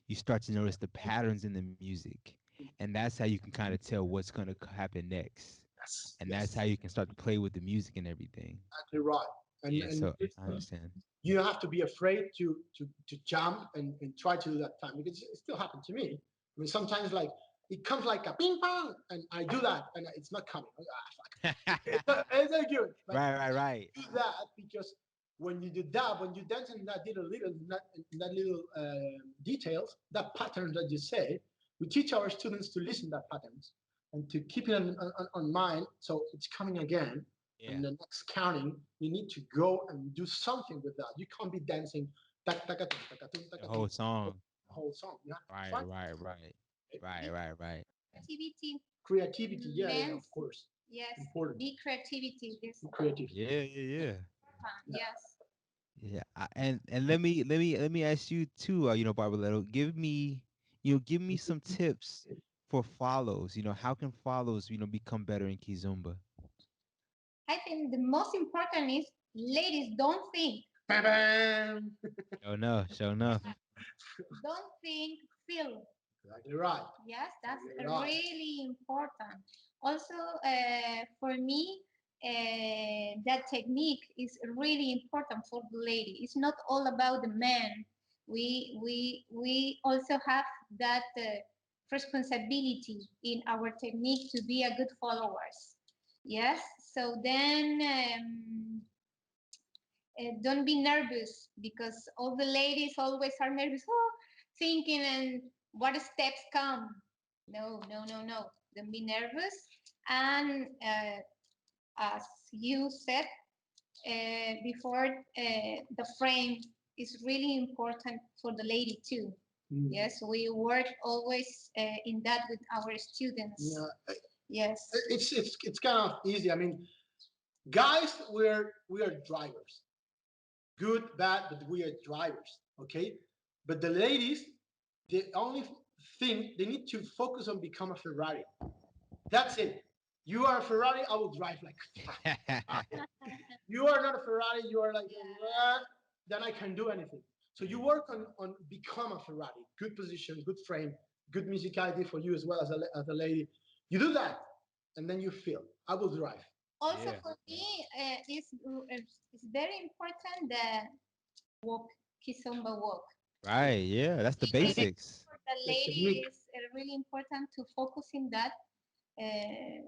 you start to notice the patterns in the music, and that's how you can kind of tell what's gonna happen next, Yes. and that's how Yes. you can start to play with the music and everything. Exactly right. And Yeah, and so I understand. you don't have to be afraid to jump and try to do that time, because it still happened to me. I mean, sometimes like it comes like a ping pong, and I do that, and it's not coming. It's not good, but Right. do that because when you do that, when you dance in that that little details, that pattern that you say, we teach our students to listen that patterns and to keep it on mind, so it's coming again. Yeah, And the next counting, you need to go and do something with that. You can't be dancing the whole the song. whole song. You have to Right, find right, right, right. Creativity creativity. Yeah, of means, course. yes, Important. be creativity. This is Creative. Yeah. yes. Yeah, and let me ask you too. Barbaletto, give me some tips for follows. How can follows become better in Kizumba? I think the most important is ladies don't think. Bam, bam. Show enough. Don't think, feel. Exactly right. Yes, that's Exactly right. really important. Also, for me, that technique is really important for the lady. It's not all about the man. We also have that responsibility in our technique to be a good followers. Yes. So then. Don't be nervous, because all the ladies always are nervous, thinking and what steps come. No. Don't be nervous. And as you said before, the frame is really important for the lady too. Yes, we work always in that with our students. Yeah, Yes. it's kind of easy. I mean, guys, we are drivers, good, bad, but we are drivers, okay? But the ladies, the only thing they need to focus on become a Ferrari. That's it. You are a Ferrari, I will drive like you are not a Ferrari, you are like then I can do anything. So you work on become a Ferrari, good position, good frame, good musicality for you as well as a lady. You do that, and then you feel I will drive. Also Yeah. for me, it's very important the walk, Kizomba walk. Right. Yeah. That's the basics. For the The lady, technique. it's really important to focus in that. Uh,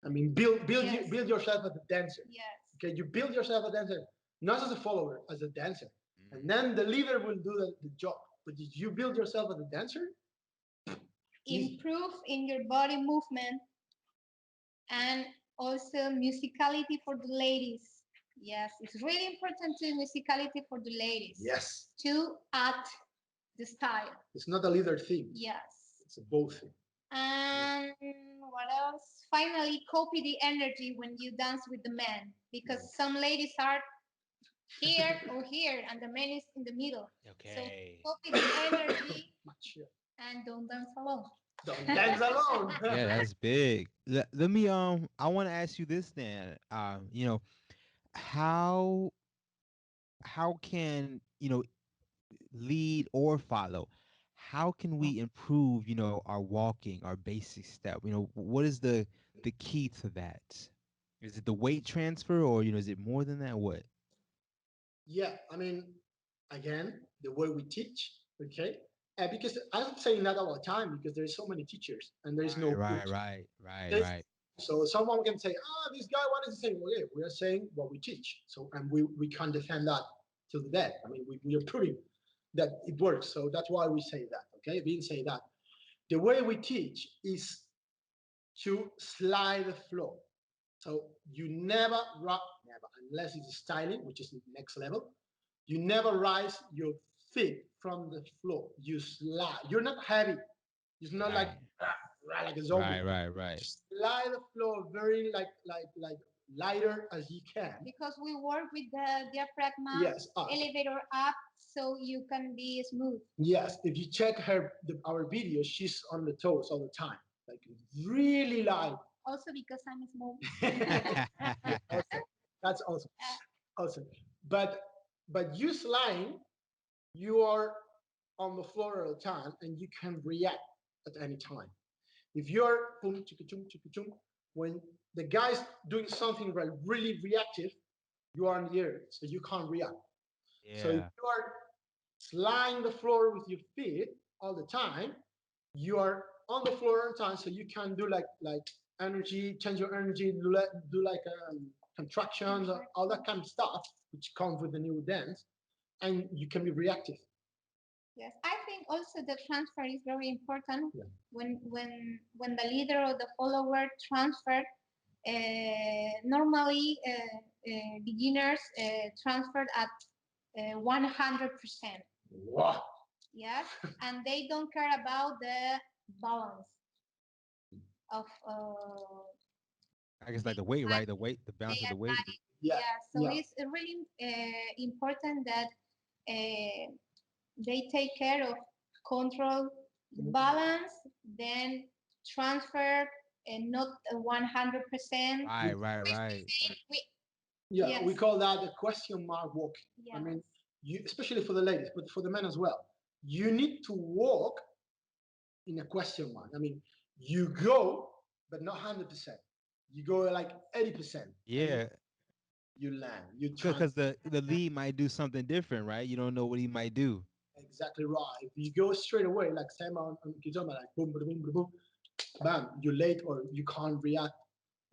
I mean, build Yes. build yourself as a dancer. yes. Okay, you build yourself as a dancer, not as a follower, as a dancer, and then the leader will do the job. But if you build yourself as a dancer, easy. Improve in your body movement, and also musicality for the ladies. Yes, it's really important to musicality for the ladies. Yes, To add the style. it's not a leader thing. Yes. It's a both thing. And what else? Finally, copy the energy when you dance with the men, because some ladies are here or here, and the man is in the middle. Okay. So copy the energy Much, yeah. and don't dance alone. Don't dance alone. Yeah, that's big. Let me I want to ask you this then. How can lead or follow? How can we improve our walking, our basic step? What is the key to that? Is it the weight transfer, or is it more than that? What? Yeah, I mean, again, the way we teach, okay? Because I'm saying that all the time because there's so many teachers and there's no Right, books. right, right, There's, right. so someone can say, this guy wanted to say, well, yeah, we are saying what we teach. So, and we can't defend that till the death. I mean, we are proving that it works. So that's why we say that, okay? We didn't say that. The way we teach is to slide the flow. So you never rock, never, unless it's styling, which is the next level. You never rise your feet from the floor. You slide. You're not heavy. It's not like Right, like a zombie. right, right, right. Slide the floor very like lighter as you can. Because we work with the diaphragm Yes, up. elevator up so you can be smooth. Yes, if you check our videos, she's on the toes all the time, like really light. Also because I'm small. Awesome. That's awesome. Awesome. But you slime, you are on the floor all the time and you can react at any time. If you're boom, chicka, chum, chicka, chum, when the guy's doing something really reactive, you are in the air, so you can't react. So if Yeah. you are sliding the floor with your feet all the time, you are on the floor all the time, so you can do like energy, change your energy, do like contractions, all that kind of stuff, which comes with the new dance, and you can be reactive. Yes, I think also the transfer is very important. Yeah. When the leader or the follower transfer, normally beginners transferred at 100%. Wow. Yes, and they don't care about the balance of I guess like the weight, right? The weight, the they balance of the are weight. body. Yeah. Yeah, so Yeah. it's really important that they take care of control the balance, then transfer and not 100%. Right, right, right. We, Yeah, yes, we call that the question mark walk. I yes, mean, you, especially for the ladies, but for the men as well. You need to walk in a question mark. I mean, you go, but not 100%. You go like 80%, and Yeah, you land. You because transfer. the lead might do something different, right? You don't know what he might do. Exactly right. If you go straight away, like Sam on Kizomba, like boom, boom, boom, boom, boom, bam, you're late or you can't react.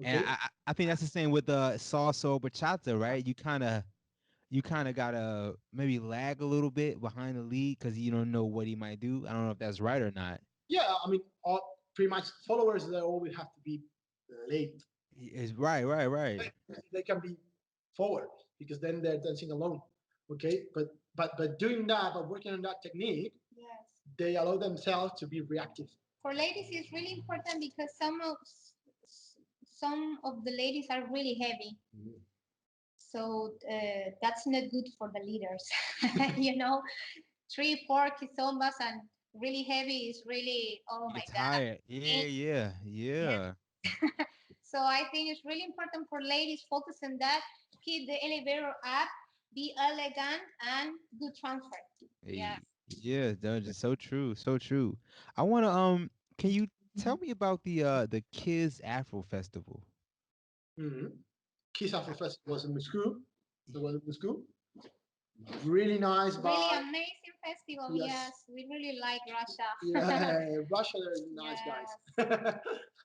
And Okay. I think that's the same with the salsa or bachata, right? You kind of gotta maybe lag a little bit behind the lead because you don't know what he might do. I don't know if that's right or not. Yeah, I mean, pretty much followers they always have to be late. It's right, right, right. They can be forward because then they're dancing alone. Okay, but doing that, but working on that technique, yes. they allow themselves to be reactive. For ladies, it's really important because some of the ladies are really heavy. Mhm. So that's not good for the leaders. you know, 3, 4 kizombas and really heavy is really, oh You my get God. tired. Yeah, yeah, Yeah. yeah. So I think it's really important for ladies focus on that, keep the elevator up, be elegant and good transfer. Yeah. Yeah, that's just so true, so true. I wanna can you tell me about the Kids Afro Festival? Mm-hmm. Kiss Afro Festival was in Moscow. It was in Moscow. Really nice Really vibe. amazing festival. Yes. Yes, we really like Russia. Yeah, Russia, they're nice Yes. guys.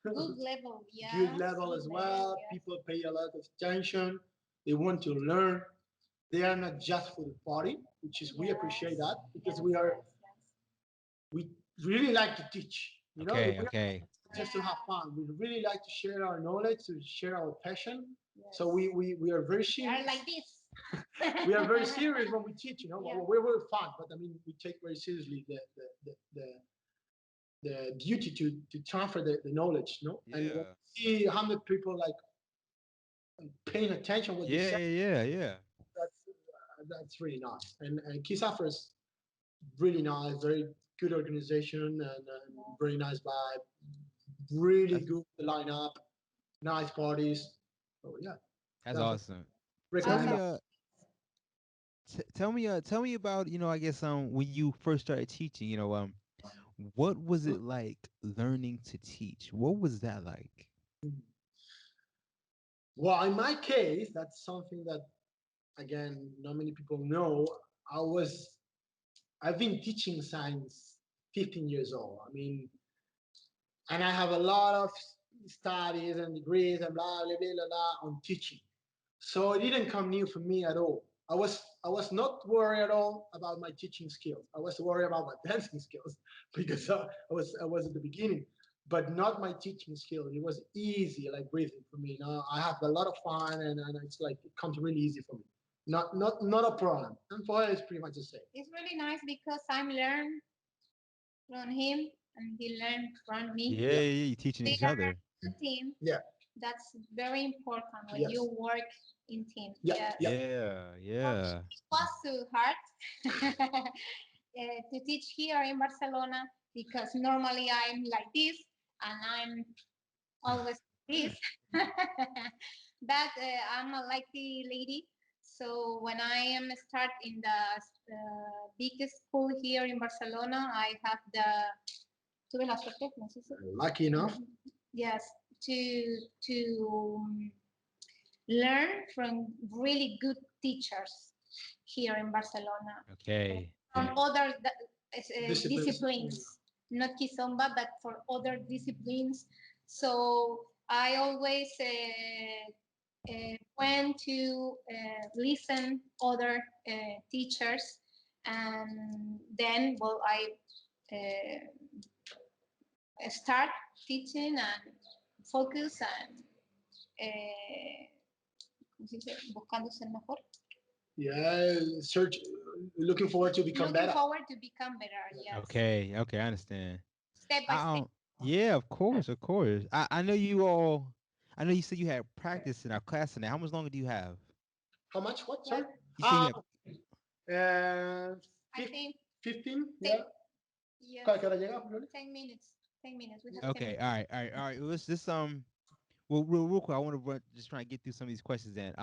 Good level. Yeah. Good level as well. Yes. People pay a lot of attention. They want to learn. They are not just for the party, which is we appreciate that because Yes, yes, we really like to teach. You know, Okay, we are okay. just to have fun. We really like to share our knowledge, to share our passion. yes. So we are very We are serious. like this. We are very serious when we teach. You know, Yeah. we're very fun, but I mean, we take very seriously the duty to transfer the knowledge. You know, and when Yeah. we see 100 people like paying attention what you Yeah, say, yeah, yeah, yeah. that's really nice. And Kiss Afro is really nice, very good organization, and very nice vibe, really good lineup, nice parties. So yeah, That's definitely awesome. Tell recommend me, that. tell me about, I guess when you first started teaching, what was it like learning to teach? What was that like? Well, in my case, that's something that again not many people know. I was I've been teaching since 15 years old. I mean, and I have a lot of studies and degrees and blah blah blah blah, blah on teaching. So it didn't come new for me at all. I was not worried at all about my teaching skills. I was worried about my dancing skills because I was at the beginning, but not my teaching skills. It was easy like breathing for me. Now I have a lot of fun and it's like it comes really easy for me. Not a problem. And for her, it's pretty much the same. It's really nice because I'm learn from him and he learned from me. Yeah, Yeah, yeah, you teaching We each are other. a team. yeah, That's very important when yes, you work in team. yeah, Yes. yeah. Yeah, For me, yeah. it was too hard to teach here in Barcelona because normally I'm like this and I'm always this. But I'm a lucky lady. So when I am start in the biggest school here in Barcelona, I have tuve la suerte, no sé si, Lucky enough. yes, to learn from really good teachers here in Barcelona Okay. from other Disciplines. disciplines, not Kizomba, but for other disciplines. So I always went to listen other teachers, and then well I start teaching and focus and ¿cómo se dice? Buscando ser mejor. Yeah, search, looking forward to become Looking better. forward to become better. Yes, Okay, okay, I understand. step by I step. Yeah, of course, of course. I know you all. I know you said you had practice in our class today. How much longer do you have? How much? What? Sorry. Like You said you Ah, have. uh, I think 15. ten, Yeah. yes, ¿Cuál que hora llega, Julio? 10 minutes. 10 minutes. We have 10 Okay, minutes. all right, all right, all right. Let's just Well, real quick, I want to just try to get through some of these questions. Then,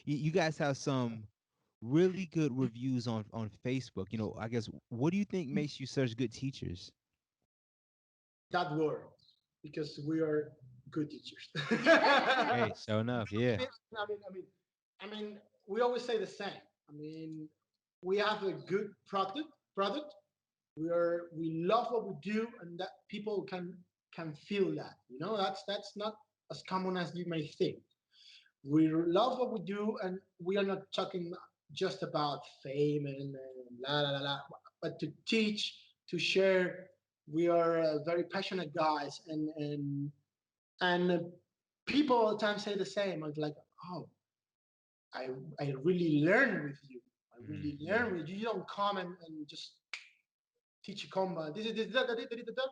you guys have some really good reviews on Facebook. I guess what do you think makes you such good teachers? That word, because we are good teachers. Hey, show enough, yeah. I mean, I mean, I mean, we always say the same. I mean, we have a good product. We love what we do, and that people can feel that. That's not as common as you may think. We love what we do, and we are not talking just about fame and la la la la, but to teach, to share. We are very passionate guys, and people all the time say the same. I'm like, oh, I I really learn with you. I really Hmm. learn with you. You don't come and just teach a combo. This is this. Da, da, da, da, da, da.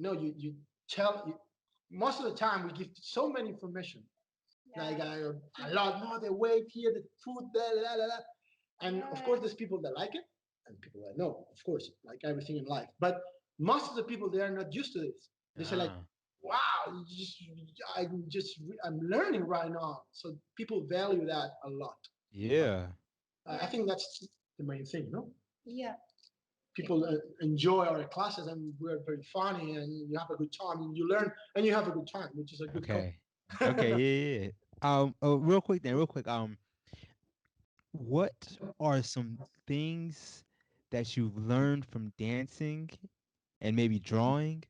No, you tell. Most of the time, we give so many information, like Yeah. a lot more. The weight here, the food there, la, la, la. And of course, there's people that like it, and people that no. Of course, like everything in life. But most of the people they are not used to this. They say like, Ah, "Wow, I'm learning right now." So people value that a lot. yeah. I think that's the main thing, no? Yeah. People enjoy our classes and we're very funny and you have a good time and you learn and you have a good time, which is a good Okay. Okay. compliment. Yeah. Yeah. Real quick then. Real quick. What are some things that you've learned from dancing and maybe drawing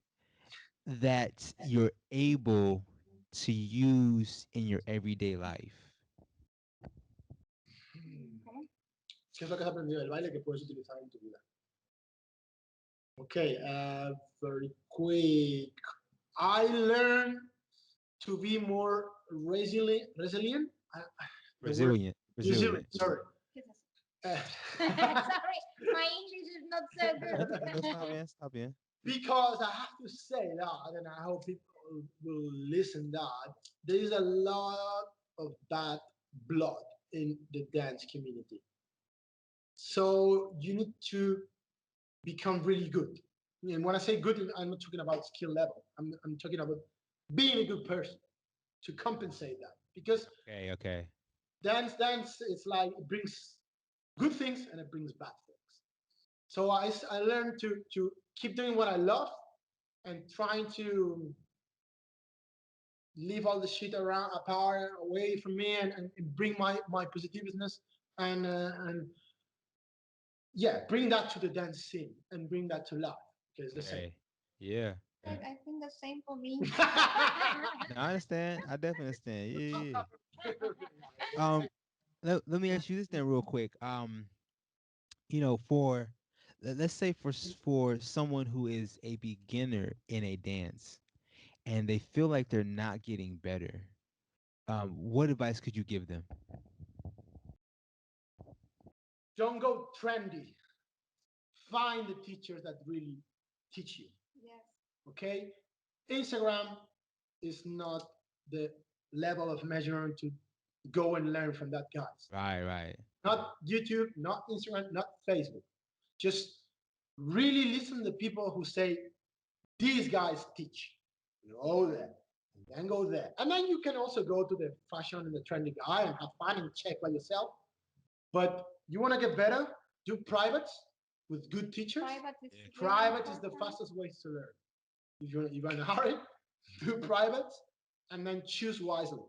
that you're able to use in your everyday life? ¿Qué es lo que has aprendido del baile que puedes utilizar en tu vida? Okay, very quick. I learned to be more resilient. The word Resilient. resilient. Resilient. Sorry. Uh, Sorry, my English is not so No, good. stop, man. Stop, man. because I have to say that, and I hope people will listen that there is a lot of bad blood in the dance community. So you need to become really good. And when I say good, I'm not talking about skill level. I'm talking about being a good person to compensate that. Because Okay, okay. dance, it's like it brings good things and it brings bad things. So I learned to keep doing what I love and trying to leave all the shit around apart away from me and bring my positiveness and yeah, bring that to the dance scene and bring that to life because the same. Okay. Yeah. I think the same for me. No, I understand. I definitely understand. Yeah, yeah, yeah. Let me ask you this then real quick. For let's say for someone who is a beginner in a dance and they feel like they're not getting better, what advice could you give them? Don't go trendy. Find the teachers that really teach you. Yes. Okay, Instagram is not the level of measurement to go and learn from that guys. Right, right. Not YouTube, not Instagram, not Facebook. Just really listen to people who say these guys teach. Go there, and then go there, and then you can also go to the fashion and the trendy guy and have fun and check by yourself. But you want to get better? Do privates with good teachers. Private is the fastest way to learn. If you're in a hurry, do privates and then choose wisely.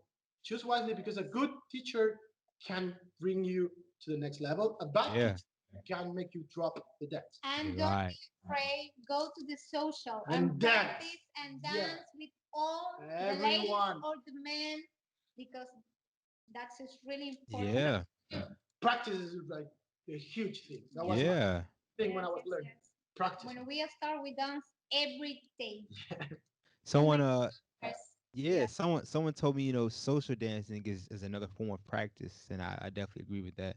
Choose wisely because a good teacher can bring you to the next level. A bad Yeah. teacher can make you drop the dance. And You're don't right. be afraid. Go to the social And dance. practice and Yeah. dance with all the ladies Everyone. or the men because that's is really important. Yeah. Practice is like a huge thing. That was my Yeah. thing when I was learning. Practice. When we start, we dance every day. Someone Yes. yeah, someone told me, social dancing is another form of practice, and I definitely agree with that.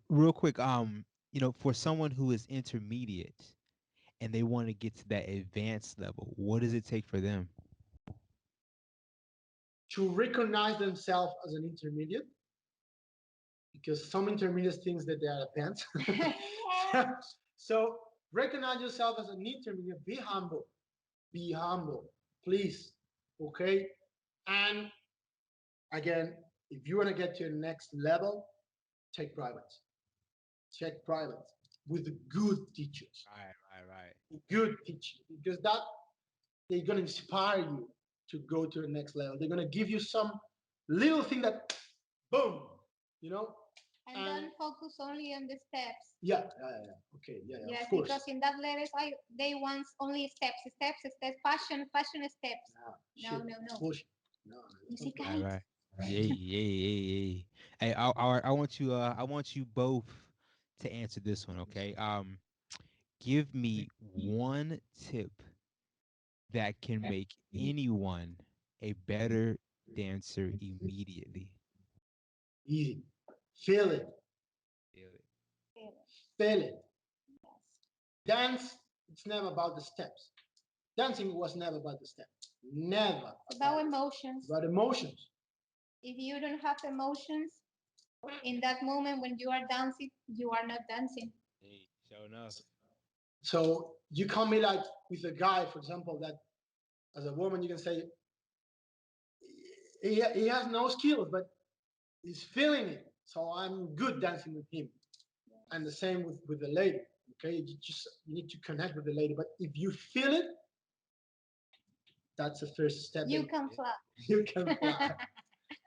Real quick, for someone who is intermediate and they want to get to that advanced level, what does it take for them? To recognize themselves as an intermediate, because some intermediates think that they are advanced. So recognize yourself as an intermediate. Be humble. Be humble, please. Okay. And again, if you want to get to the next level, take privates. Check privates with good teachers. Right. Good teachers, because that they're gonna inspire you to go to the next level. They're gonna give you some little thing that, boom, you know. And don't focus only on the steps. Yeah. Okay. Yeah. Yes, Of course. because in that letters, they want only steps, fashion steps. No, Shit. no, no. Bullshit. No. Right, right. Yeah, yeah, yeah, yeah. Hey, I want you both to answer this one, okay? Give me one tip that can make anyone a better dancer immediately. Easy. Feel it. Feel it. Feel it. Dance. It's never about the steps. Dancing was never about the steps. Never. It's about emotions. About emotions. If you don't have emotions in that moment when you are dancing, you are not dancing. Hey, sure enough. So you can't be like with a guy, for example, that as a woman you can say he has no skills, but he's feeling it. So I'm good dancing with him. And the same with the lady. Okay, you need to connect with the lady. But if you feel it, that's the first step. You can fly. You can fly.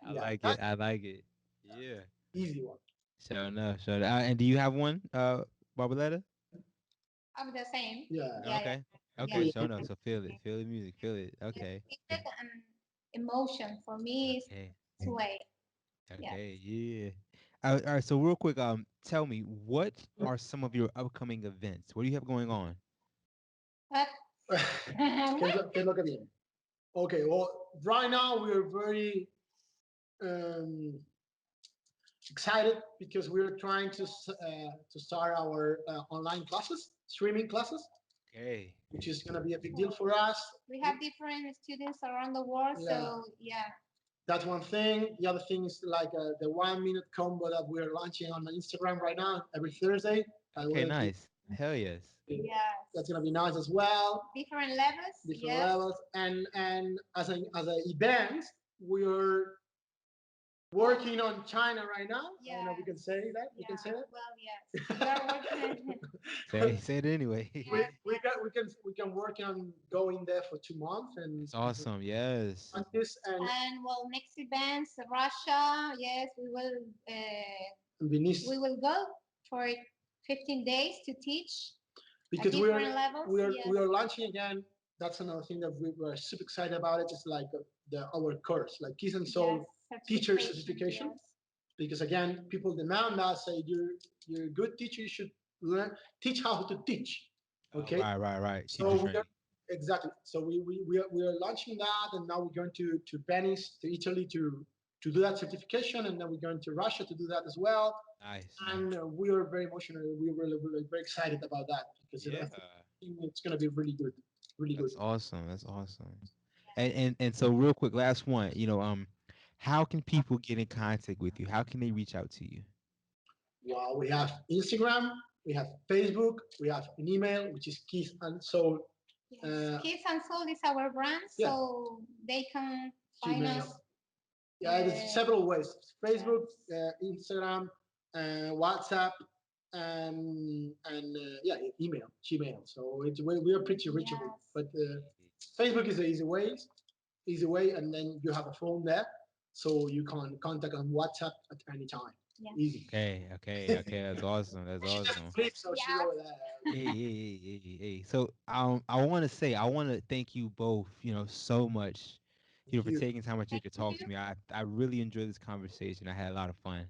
I like it. I like it. Yeah. Easy one. Sure enough. Sure. And do you have one, Barboleta? I'm the same. Yeah. Okay. Okay. Sure enough. So feel it. Feel the music. Feel it. Okay. And emotion for me is Okay. two way. Okay. Yeah. All right. So real quick, tell me, what are some of your upcoming events? What do you have going on? But Que es lo que viene? Okay, well, right now we're very um, excited because we're trying to start our online classes, streaming classes, Okay. which is going to be a big deal for us. we have different students around the world, so yeah. That's one thing. The other thing is like the 1 minute combo that we're launching on Instagram right now every Thursday. Okay. Nice. Hell yes. Yes. That's gonna be nice as well. Different levels. Different Yes. levels, and as an event, we're working on China right now. I don't know if we Yes. can say that. We can Yeah. say that. Well, yes. We are working. Say it anyway. Yes. We can work on going there for 2 months and It's awesome. Yes. practice And well, next events, Russia. Yes, Venice we will go for 15 days to teach at because different levels. Yes. we are launching again. That's another thing that we were super excited about. It is like our course, like Kiss and Soul Yes, teacher certification, certification. yes. Because again, people demand us, say you're a good teacher, you should teach how to teach. Okay, Right. so Teacher we are training. exactly. So we are launching that, and now we're going to Venice, to Italy, to do that certification, and then we're going to Russia to do that as well. Nice. And we are very emotional. We were really very excited about that because Yeah. I think it's going to be really good, really good. That's awesome. That's awesome. And so real quick, last one. How can people get in contact with you? How can they reach out to you? Well, we have Instagram, we have Facebook, we have an email, which is Keith and Soul. Yes. Kids and Soul is our brand, Yeah. so they can find Gmail. us. Yeah, there's several ways: Facebook, Instagram, WhatsApp, and yeah, email, Gmail. So we are pretty reachable. Yes. But Facebook is the easy way, and then you have a phone there, so you can contact on WhatsApp at any time. Yeah. Easy. Okay. That's awesome. That's She just awesome. sleeps, so she's Yeah. over there. Hey. So I want to say I want to thank you both. So much. Thank For you, taking time out your Thank day to talk you. to me. I really enjoyed this conversation. I had a lot of fun.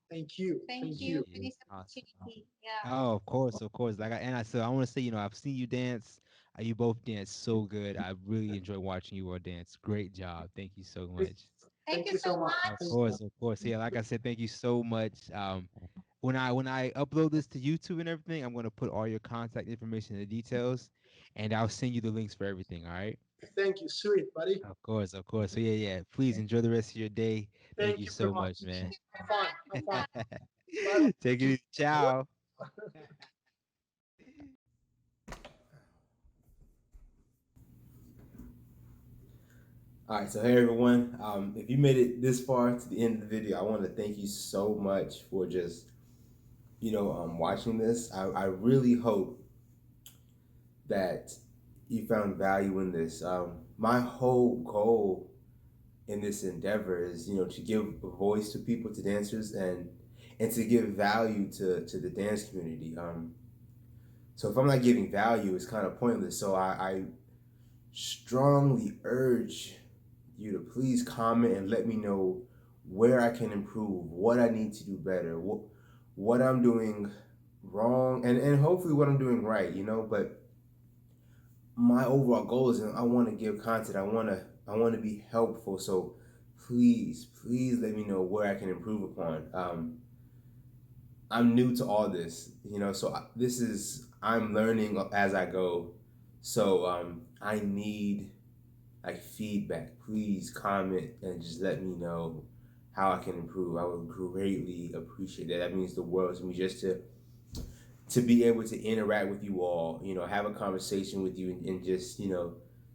thank you, Thank thank you you. for this Awesome. opportunity. Yeah. Oh, of course. So I want to say, I've seen you dance. You both dance so good. I really enjoy watching you all dance. Great job. Thank you so much. Thank Thank you you so so much. much. Of Thank you. course, of course. Yeah, like I said, thank you so much. When I upload this to YouTube and everything, I'm gonna put all your contact information and the details, and I'll send you the links for everything. All right. Thank you, sweet buddy. Of course, of course. So yeah. Please enjoy the rest of your day. Thank Thank you you very so much. much, man. Have fun. Have fun. Bye. Bye. Take it easy. Ciao. All right, so hey everyone. If you made it this far to the end of the video, I want to thank you so much for just watching this. I really hope that you found value in this. My whole goal in this endeavor is to give a voice to people, to dancers, and to give value to the dance community. So if I'm not giving value, it's kind of pointless. So I strongly urge you to please comment and let me know where I can improve, what I need to do better, what I'm doing wrong, and hopefully what I'm doing right, but my overall goal is I want to give content. I want to be helpful. So please let me know where I can improve upon. I'm new to all this, so I'm learning as I go. So I need like feedback. Please comment and just let me know how I can improve. I would greatly appreciate that. That means the world to me, just to be able to interact with you all, have a conversation with you, and just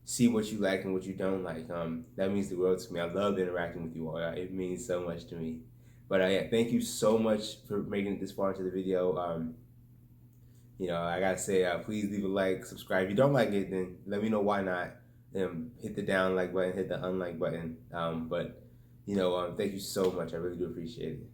see what you like and what you don't like. That means the world to me. I love interacting with you all. It means so much to me. But yeah, thank you so much for making it this far into the video. I gotta say, please leave a like, subscribe. If you don't like it, then let me know why not. Hit the down like button, hit the unlike button. But thank you so much. I really do appreciate it.